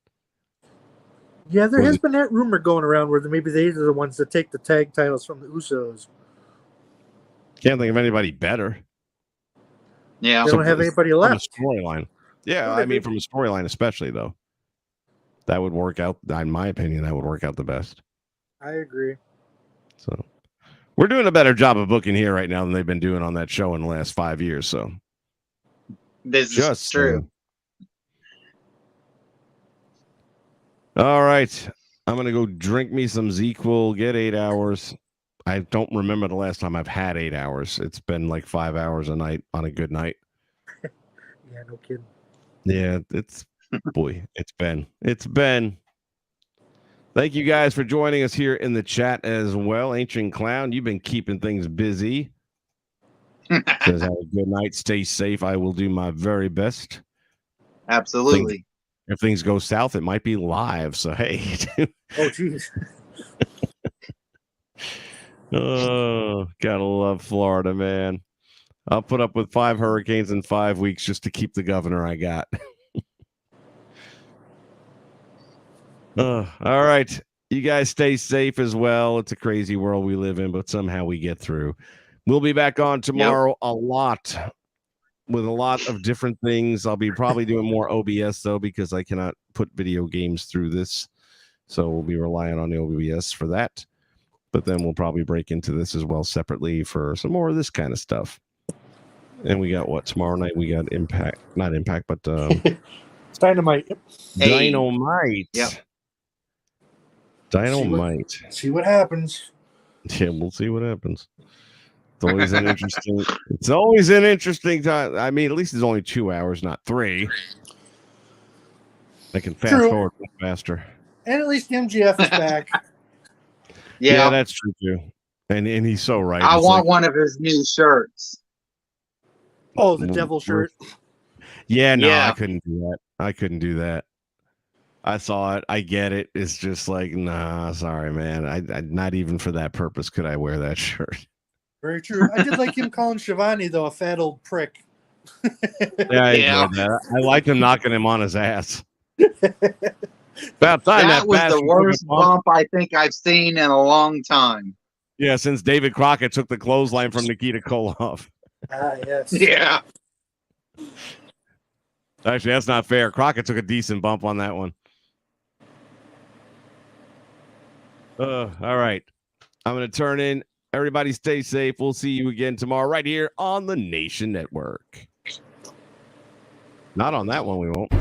yeah, there has been that rumor going around where maybe they are the ones that take the tag titles from the Usos. Can't think of anybody better. Yeah, they don't have anybody left. Storyline. Yeah, I mean, from a storyline, especially though, that would work out. In my opinion, that would work out the best. I agree. So, we're doing a better job of booking here right now than they've been doing on that show in the last 5 years. So, this is true. All right, I'm gonna go drink me some ZQL. Get 8 hours. I don't remember the last time I've had 8 hours. It's been like 5 hours a night on a good night. Yeah, no kidding. Yeah, it's been. Thank you guys for joining us here in the chat as well. Ancient Clown, you've been keeping things busy. Says have a good night. Stay safe. I will do my very best. Absolutely. If things go south, it might be live. So hey. Oh jeez. Oh, gotta love Florida, man. I'll put up with 5 hurricanes in 5 weeks just to keep the governor I got. All right. You guys stay safe as well. It's a crazy world we live in, but somehow we get through. We'll be back on tomorrow with a lot of different things. I'll be probably doing more OBS, though, because I cannot put video games through this. So we'll be relying on the OBS for that. But then we'll probably break into this as well separately for some more of this kind of stuff. And we got what? Tomorrow night we got Impact. Not Impact, but it's Dynamite. Hey. Dynamite. Yep. Dynamite. See what happens. Yeah, we'll see what happens. It's always an interesting. It's always an interesting time. I mean, at least it's only 2 hours, not 3. I can fast forward faster. And at least MGF is back. Yeah, that's true too. And he's so right. I want one of his new shirts. Oh, the devil shirt. Yeah, no, I couldn't do that. I saw it. I get it. It's just like, nah, sorry, man. I not even for that purpose could I wear that shirt. Very true. I did like him calling Shivani, though, a fat old prick. Yeah, I enjoyed that. I liked him knocking him on his ass. About time that was the worst bump I think I've seen in a long time. Yeah, since David Crockett took the clothesline from Nikita Koloff. Ah, yes. Yeah. Actually, that's not fair. Crockett took a decent bump on that one. All right. I'm going to turn in. Everybody stay safe. We'll see you again tomorrow right here on the Nation Network. Not on that one, we won't.